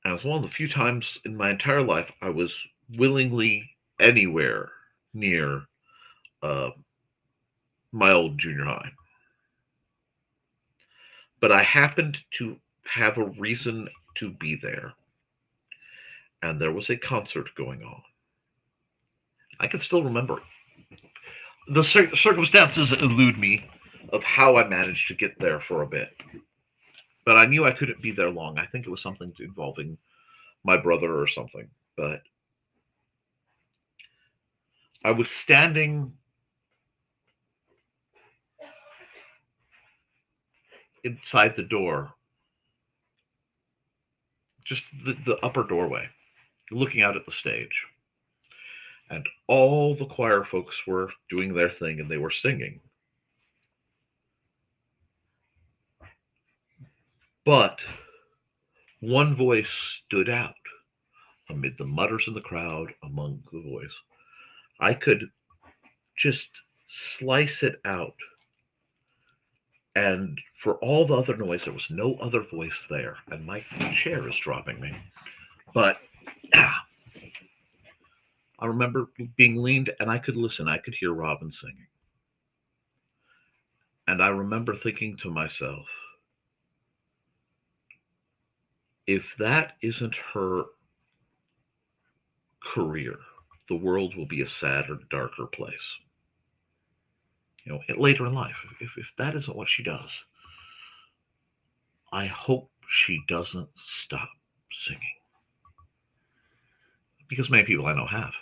And it was one of the few times in my entire life I was willingly anywhere near my old junior high. But I happened to have a reason to be there. And there was a concert going on. I can still remember it. The circumstances elude me of how I managed to get there for a bit. But I knew I couldn't be there long. I think it was something involving my brother or something. But I was standing inside the door, just the upper doorway, looking out at the stage. And all the choir folks were doing their thing and they were singing. But one voice stood out amid the mutters in the crowd, among the voice. I could just slice it out. And for all the other noise, there was no other voice there. And my chair is dropping me. But I remember being leaned and I could listen. I could hear Robin singing. And I remember thinking to myself, if that isn't her career, the world will be a sadder, darker place. You know, later in life, if that isn't what she does, I hope she doesn't stop singing. Because many people I know have.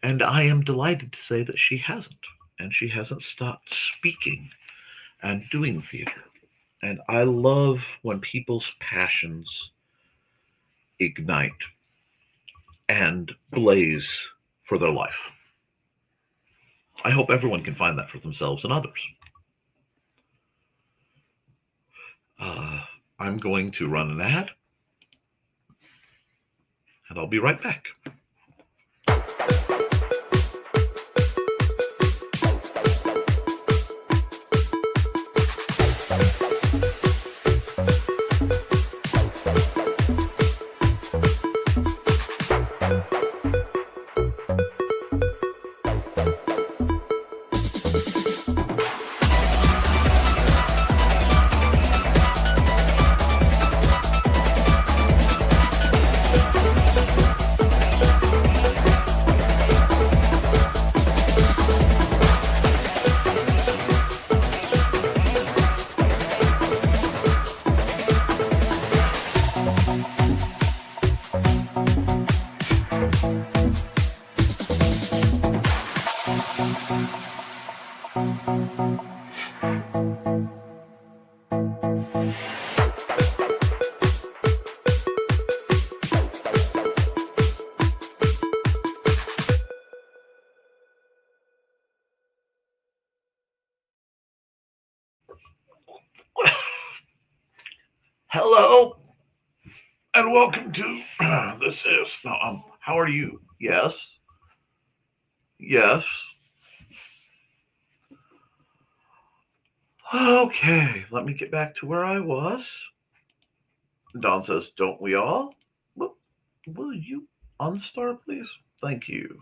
And I am delighted to say that she hasn't. And she hasn't stopped speaking and doing theater. And I love when people's passions ignite and blaze for their life. I hope everyone can find that for themselves and others. I'm going to run an ad, and I'll be right back. Hello and welcome to this is how are you? Yes. Yes. Okay, let me get back to where I was. Don says, "Don't we all?" Will you unstar, please? Thank you.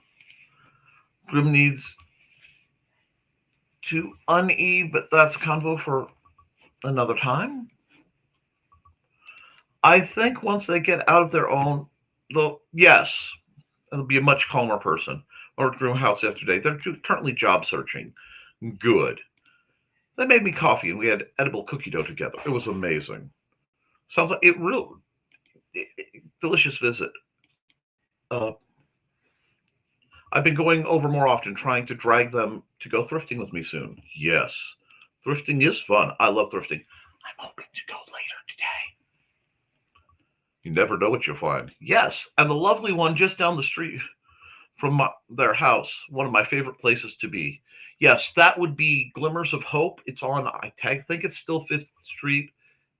Grim needs to une, but that's convo for another time. I think once they get out of their own, yes, they'll be a much calmer person. Or Grim House yesterday. They're currently job searching. Good. They made me coffee and we had edible cookie dough together. It was amazing. Sounds like delicious visit. Uh, I've been going over more often, trying to drag them to go thrifting with me soon. Yes, thrifting is fun. I love thrifting. I'm hoping to go later today. You never know what you'll find. Yes, and the lovely one just down the street from their house, one of my favorite places to be. Yes, that would be Glimmers of Hope. It's on, I think it's still 5th Street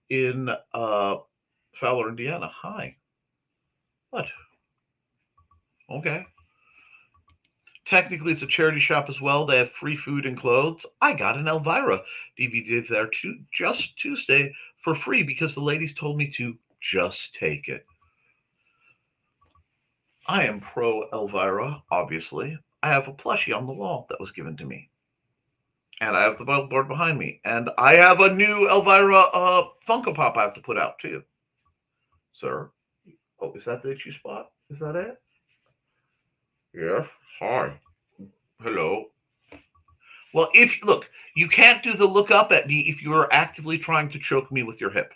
in Fowler, Indiana. Hi. What? Okay. Technically, it's a charity shop as well. They have free food and clothes. I got an Elvira DVD there just Tuesday for free because the ladies told me to just take it. I am pro Elvira, obviously. I have a plushie on the wall that was given to me. And I have the billboard behind me. And I have a new Elvira Funko Pop I have to put out, too. Sir? Oh, is that the itchy spot? Is that it? Yes. Hi. Hello. Well, look, you can't do the look up at me if you are actively trying to choke me with your hip.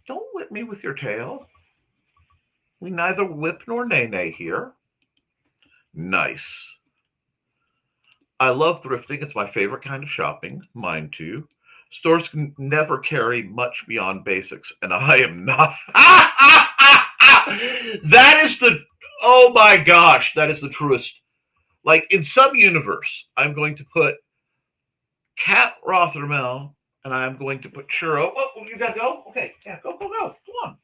Don't whip me with your tail. We neither whip nor nay here. Nice. I love thrifting. It's my favorite kind of shopping. Mine too. Stores can never carry much beyond basics, and I am not. That is oh my gosh, that is the truest. Like in some universe, I'm going to put Cat Rothermel and I'm going to put Churro. Oh, you gotta go? Okay, yeah, go. Come on.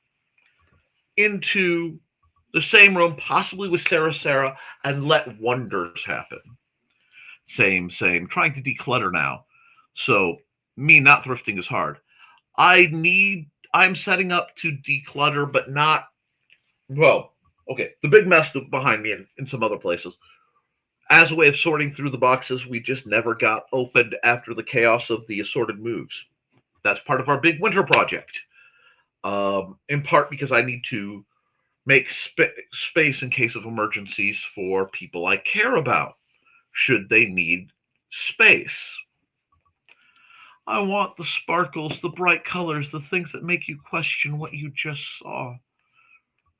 Into the same room, possibly with Sarah, and let wonders happen. Same. Trying to declutter now. So me not thrifting is hard. I'm setting up to declutter, but not, well, okay, the big mess behind me in some other places. As a way of sorting through the boxes we just never got opened after the chaos of the assorted moves. That's part of our big winter project. In part because I need to make space in case of emergencies for people I care about, should they need space. I want the sparkles, the bright colors, the things that make you question what you just saw.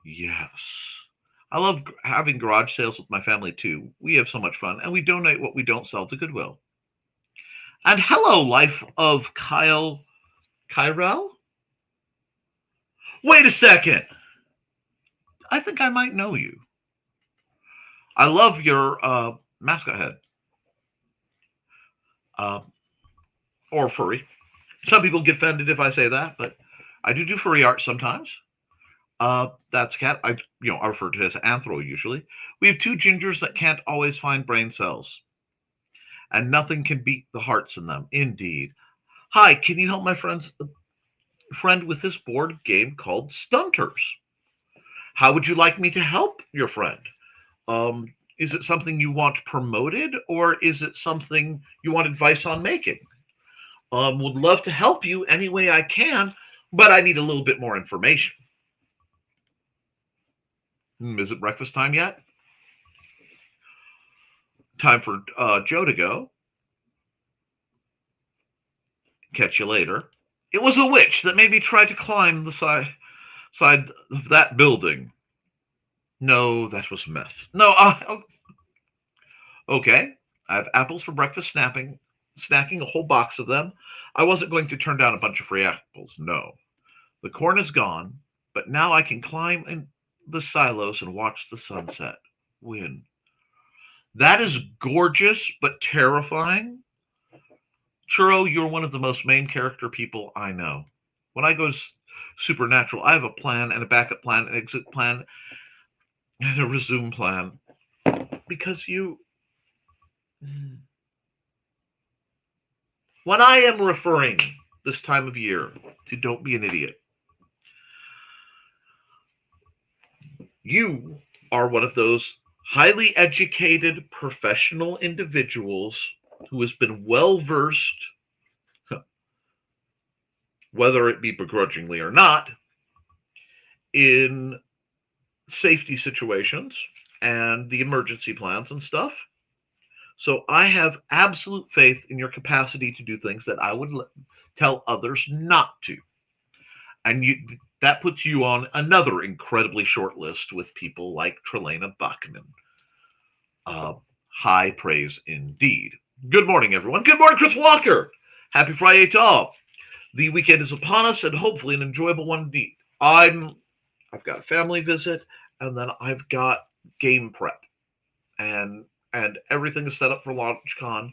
Yes. I love having garage sales with my family too. We have so much fun, and we donate what we don't sell to Goodwill. And hello, life of Kyrell? Wait a second. I think I might know you. I love your mascot head. Or furry. Some people get offended if I say that, but I do furry art sometimes. That's Cat. I refer to it as anthro usually. We have two gingers that can't always find brain cells, and nothing can beat the hearts in them. Indeed. Hi, can you help my friend with this board game called Stunters? How would you like me to help your friend? Is it something you want promoted, or is it something you want advice on making? Would love to help you any way I can, but I need a little bit more information. Is it breakfast time yet? Time for Joe to go. Catch you later. It was a witch that made me try to climb the side of that building. No, that was meth. No, okay. I have apples for breakfast, snacking a whole box of them. I wasn't going to turn down a bunch of free apples, no. The corn is gone, but now I can climb in the silos and watch the sunset. Win. That is gorgeous, but terrifying. Churro, you're one of the most main character people I know. When I go supernatural, I have a plan and a backup plan, an exit plan, and a resume plan. Because when I am referring this time of year to don't be an idiot, you are one of those highly educated professional individuals who has been well versed, whether it be begrudgingly or not, in safety situations and the emergency plans and stuff. So I have absolute faith in your capacity to do things that I would tell others not to. And that puts you on another incredibly short list with people like Trelena Bachman. High praise indeed. Good morning, everyone. Good morning, Chris Walker. Happy Friday to all. The weekend is upon us, and hopefully an enjoyable one indeed. I've got a family visit, and then I've got game prep, and everything is set up for LaunchCon,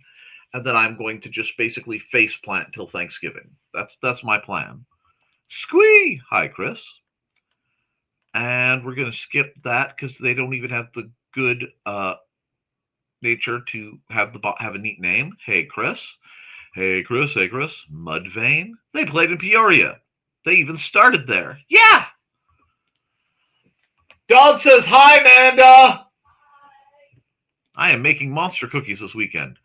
and then I'm going to just basically face plant till Thanksgiving. That's my plan. Squee! Hi, Chris. And we're going to skip that because they don't even have the good nature to have a neat name. Hey, Chris. Hey, Chris. Hey, Chris. Mudvayne. They played in Peoria. They even started there. Yeah! Dog says, hi, Amanda. I am making monster cookies this weekend.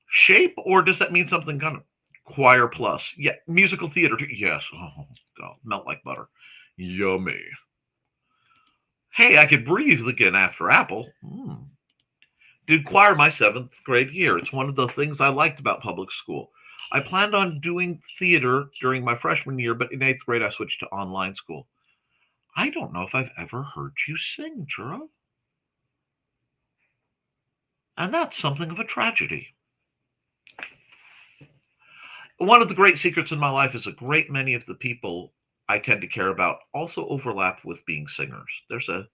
Shape, or does that mean something kind of choir plus? Yeah, musical theater. Yes. Oh, God, melt like butter. Yummy. Hey, I could breathe again after Apple. Did choir my 7th grade year. It's one of the things I liked about public school. I planned on doing theater during my freshman year, but in 8th grade I switched to online school. I don't know if I've ever heard you sing, Churro. And that's something of a tragedy. One of the great secrets in my life is a great many of the people I tend to care about also overlap with being singers. There's a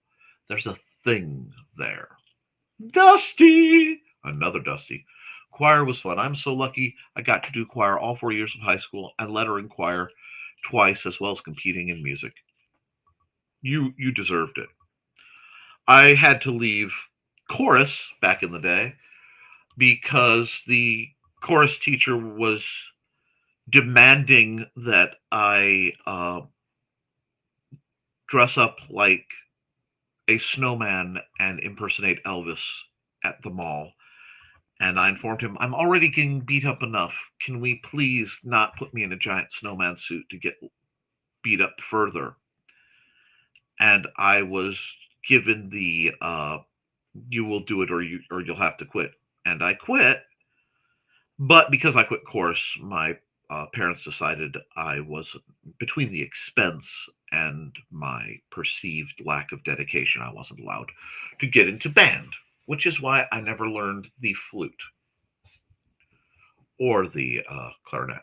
thing there. Dusty! Another Dusty. Choir was fun. I'm so lucky I got to do choir all 4 years of high school and lettering choir twice, as well as competing in music. You deserved it. I had to leave chorus back in the day because the chorus teacher was demanding that I dress up like a snowman and impersonate Elvis at the mall. And I informed him, I'm already getting beat up enough. Can we please not put me in a giant snowman suit to get beat up further? And I was given the you will do it or you'll have to quit. And I quit. But because I quit chorus, my parents decided I was, between the expense and my perceived lack of dedication, I wasn't allowed to get into band, which is why I never learned the flute or the clarinet.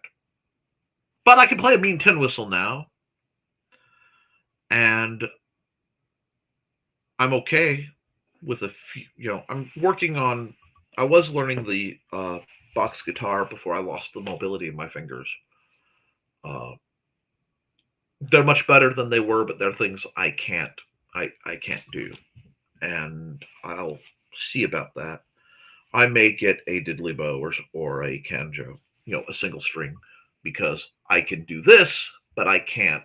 But I can play a mean tin whistle now, and I'm okay with a few, I'm working on, I was learning the box guitar before I lost the mobility in my fingers. They're much better than they were, but they're things I can't do, and I'll see about that. I may get a diddly bow or a canjo, a single string, because I can do this, but I can't.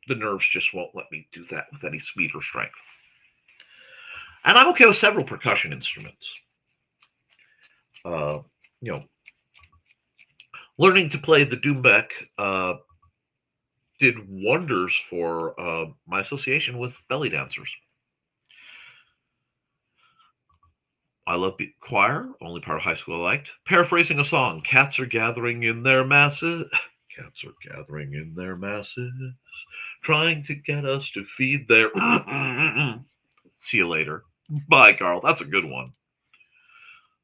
The nerves just won't let me do that with any speed or strength. And I'm okay with several percussion instruments. Learning to play the doumbek did wonders for my association with belly dancers. I love choir, only part of high school I liked. Paraphrasing a song, cats are gathering in their masses. Cats are gathering in their masses, trying to get us to feed their... See you later. Bye, Carl. That's a good one.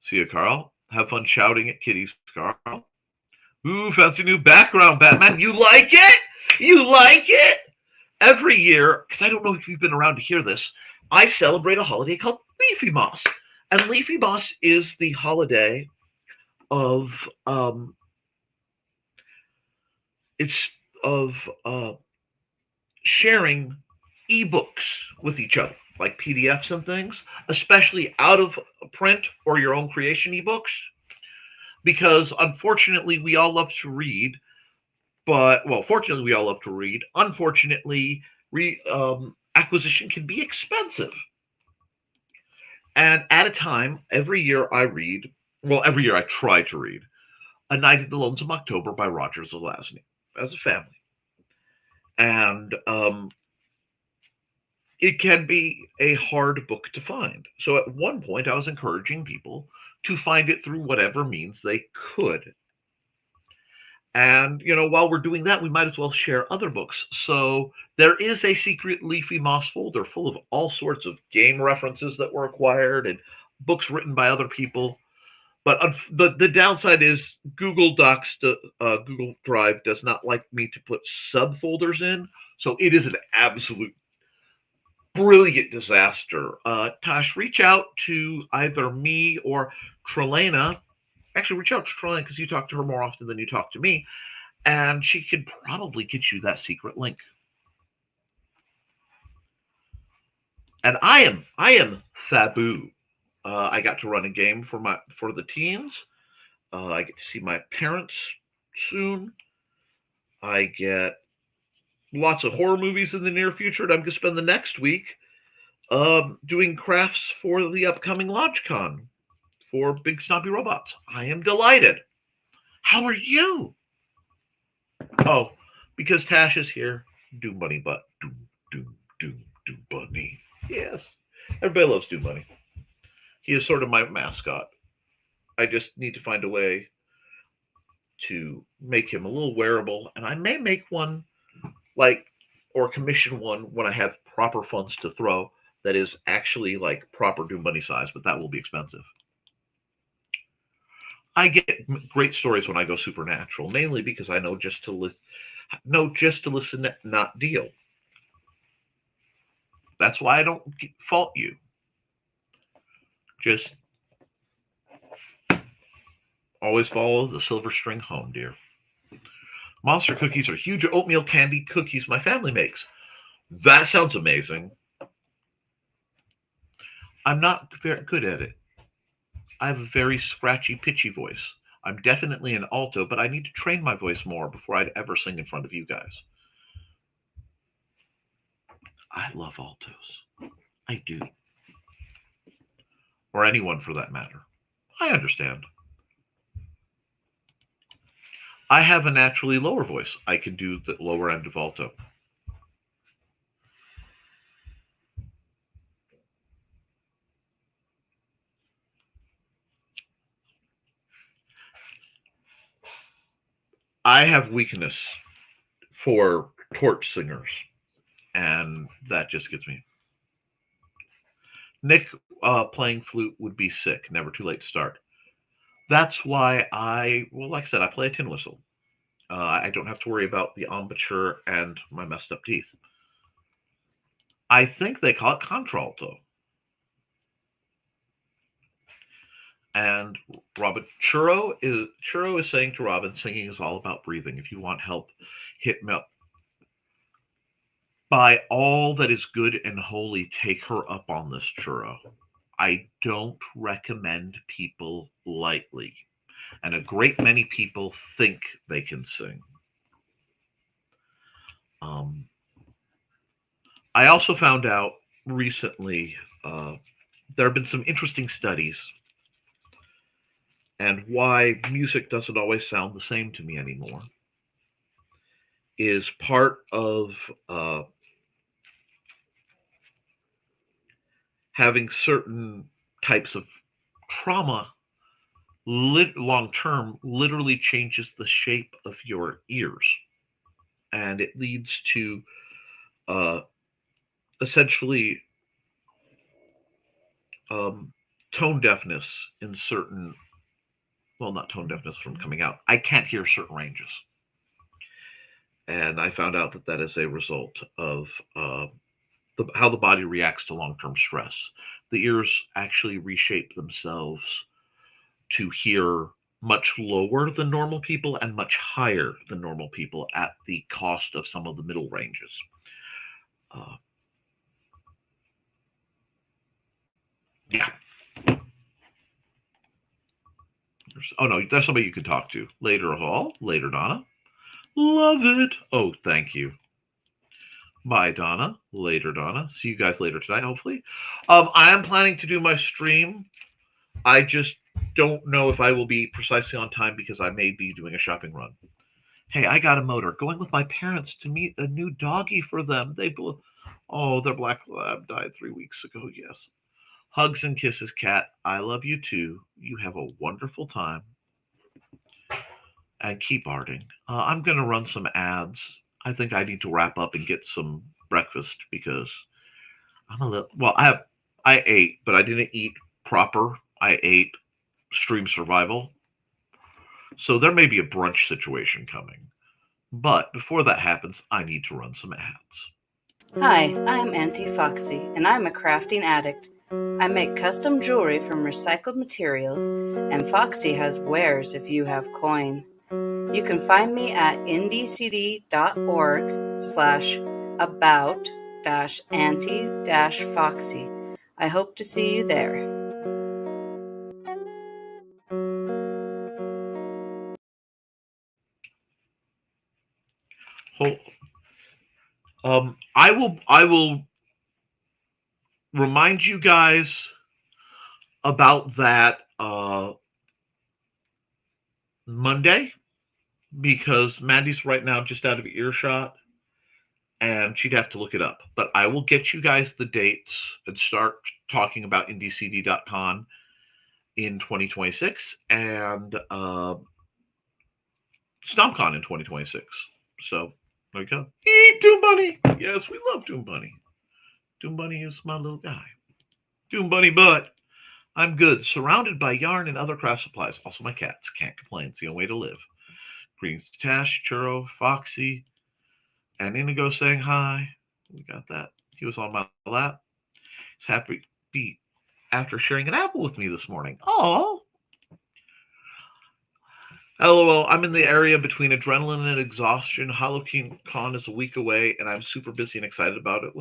See you, Carl. Have fun shouting at kitties, Carl. Ooh, fancy new background, Batman. You like it? You like it? Every year, because I don't know if you've been around to hear this, I celebrate a holiday called Leafy Moss. And Leafy Moss is the holiday of it's of sharing ebooks with each other, like PDFs and things, especially out of print or your own creation ebooks, because unfortunately we all love to read, but well, fortunately we all love to read. Unfortunately, acquisition can be expensive. And at a time, every year I read, well, every year I try to read A Night in the Lonesome October by Roger Zelazny as a family. And it can be a hard book to find. So at one point, I was encouraging people to find it through whatever means they could. And, while we're doing that, we might as well share other books. So there is a secret Leafy Moss folder full of all sorts of game references that were acquired and books written by other people. But the downside is Google Docs, Google Drive does not like me to put subfolders in. So it is an absolute brilliant disaster. Tosh, reach out to either me or Trelena. Actually, reach out to Trelena because you talk to her more often than you talk to me, and she could probably get you that secret link. And I am Fabu. I got to run a game for the teens. I get to see my parents soon. I get lots of horror movies in the near future, and I'm going to spend the next week doing crafts for the upcoming LaunchCon for Big Snoppy Robots. I am delighted. How are you? Oh, because Tash is here. Doom Bunny Butt. Doom Bunny. Yes. Everybody loves Doom Bunny. He is sort of my mascot. I just need to find a way to make him a little wearable, and I may make one or commission one when I have proper funds to throw that is actually like proper Doom Bunny size, but that will be expensive. I get great stories when I go supernatural, mainly because I know just to listen, not deal. That's why I don't fault you. Just always follow the silver string home, dear. Monster cookies are huge oatmeal candy cookies my family makes. That sounds amazing. I'm not very good at it. I have a very scratchy, pitchy voice. I'm definitely an alto, but I need to train my voice more before I'd ever sing in front of you guys. I love altos. I do. Or anyone for that matter. I understand. I have a naturally lower voice. I can do the lower end of alto. I have weakness for torch singers, and that just gets me. Nick playing flute would be sick. Never too late to start. That's why like I said, I play a tin whistle. I don't have to worry about the embouchure and my messed up teeth. I think they call it contralto. And Churro is saying to Robin, singing is all about breathing. If you want help, hit me up. By all that is good and holy, take her up on this, Churro. I don't recommend people lightly. And a great many people think they can sing. I also found out recently there have been some interesting studies, and why music doesn't always sound the same to me anymore is part of having certain types of trauma long term literally changes the shape of your ears, and it leads to essentially tone deafness in certain, well, not tone deafness from coming out. I can't hear certain ranges, and I found out that is a result of how the body reacts to long-term stress. The ears actually reshape themselves to hear much lower than normal people and much higher than normal people at the cost of some of the middle ranges. Yeah. Oh, no, there's somebody you can talk to. Later, Hall. Later, Donna. Love it. Oh, thank you. Bye, Donna. Later, Donna. See you guys later tonight, hopefully. I am planning to do my stream. I just don't know if I will be precisely on time because I may be doing a shopping run. Hey, I got a motor. Going with my parents to meet a new doggy for them. Their black lab died 3 weeks ago. Yes. Hugs and kisses, Kat. I love you too. You have a wonderful time. And keep arting. I'm going to run some ads. I think I need to wrap up and get some breakfast because I'm a little. Well, I ate, but I didn't eat proper. I ate stream survival. So there may be a brunch situation coming. But before that happens, I need to run some ads. Hi, I'm Auntie Foxy, and I'm a crafting addict. I make custom jewelry from recycled materials, and Foxy has wares if you have coin. You can find me at indiecd.org/about-auntie-foxy. I hope to see you there. I will remind you guys about that Monday, because Mandy's right now just out of earshot and she'd have to look it up. But I will get you guys the dates and start talking about indiecd.con in 2026 and StompCon in 2026. So there you go. Eat Doom Bunny. Yes, we love Doom Bunny. Doom Bunny is my little guy. Doom Bunny butt. I'm good. Surrounded by yarn and other craft supplies. Also my cats. Can't complain. It's the only way to live. Greens to Tash, Churro, Foxy, and Indigo saying hi. We got that. He was on my lap. He's happy to be after sharing an apple with me this morning. Oh. LOL, I'm in the area between adrenaline and exhaustion. Halloween Con is a week away, and I'm super busy and excited about it.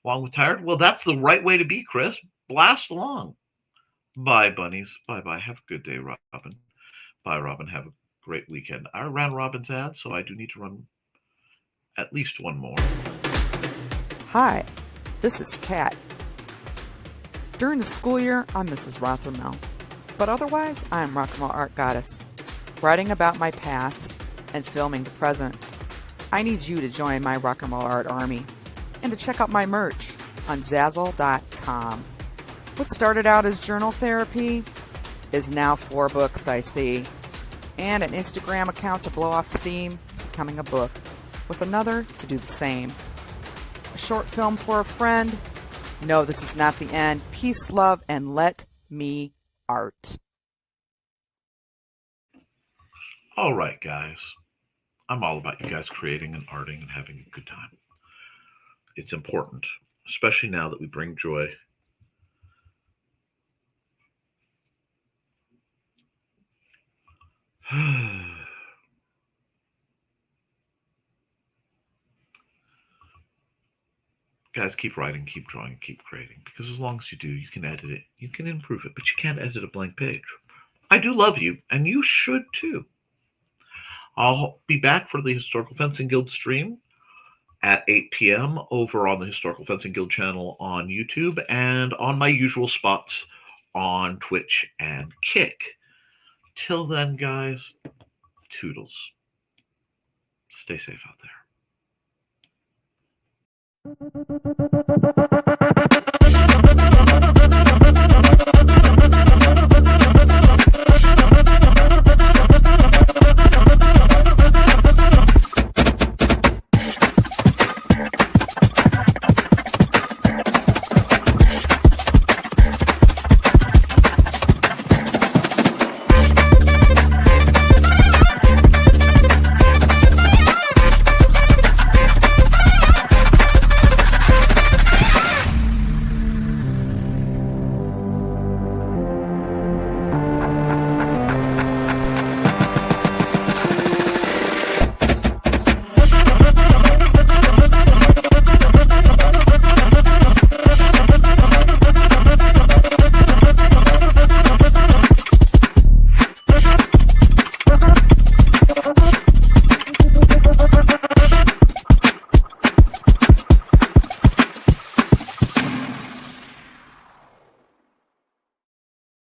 Along with tired? Well, that's the right way to be, Chris. Blast along. Bye, bunnies. Bye-bye. Have a good day, Robin. Bye, Robin. Have a great weekend. I ran Robin's ad, so I do need to run at least one more. Hi, this is Kat. During the school year, I'm Mrs. Rothermel. But otherwise, I'm Rock and Roll Art Goddess, writing about my past and filming the present. I need you to join my Rock and Roll Art army and to check out my merch on Zazzle.com. What started out as journal therapy is now 4 books, I see, and an Instagram account to blow off steam, becoming a book, with another to do the same. A short film for a friend. No, this is not the end. Peace, love, and let me art. All right, guys. I'm all about you guys creating and arting and having a good time. It's important, especially now that we bring joy. Guys, keep writing, keep drawing, keep creating. Because as long as you do, you can edit it. You can improve it, but you can't edit a blank page. I do love you, and you should too. I'll be back for the Historical Fencing Guild stream at 8 p.m. over on the Historical Fencing Guild channel on YouTube and on my usual spots on Twitch and Kick. Till then, guys, toodles. Stay safe out there.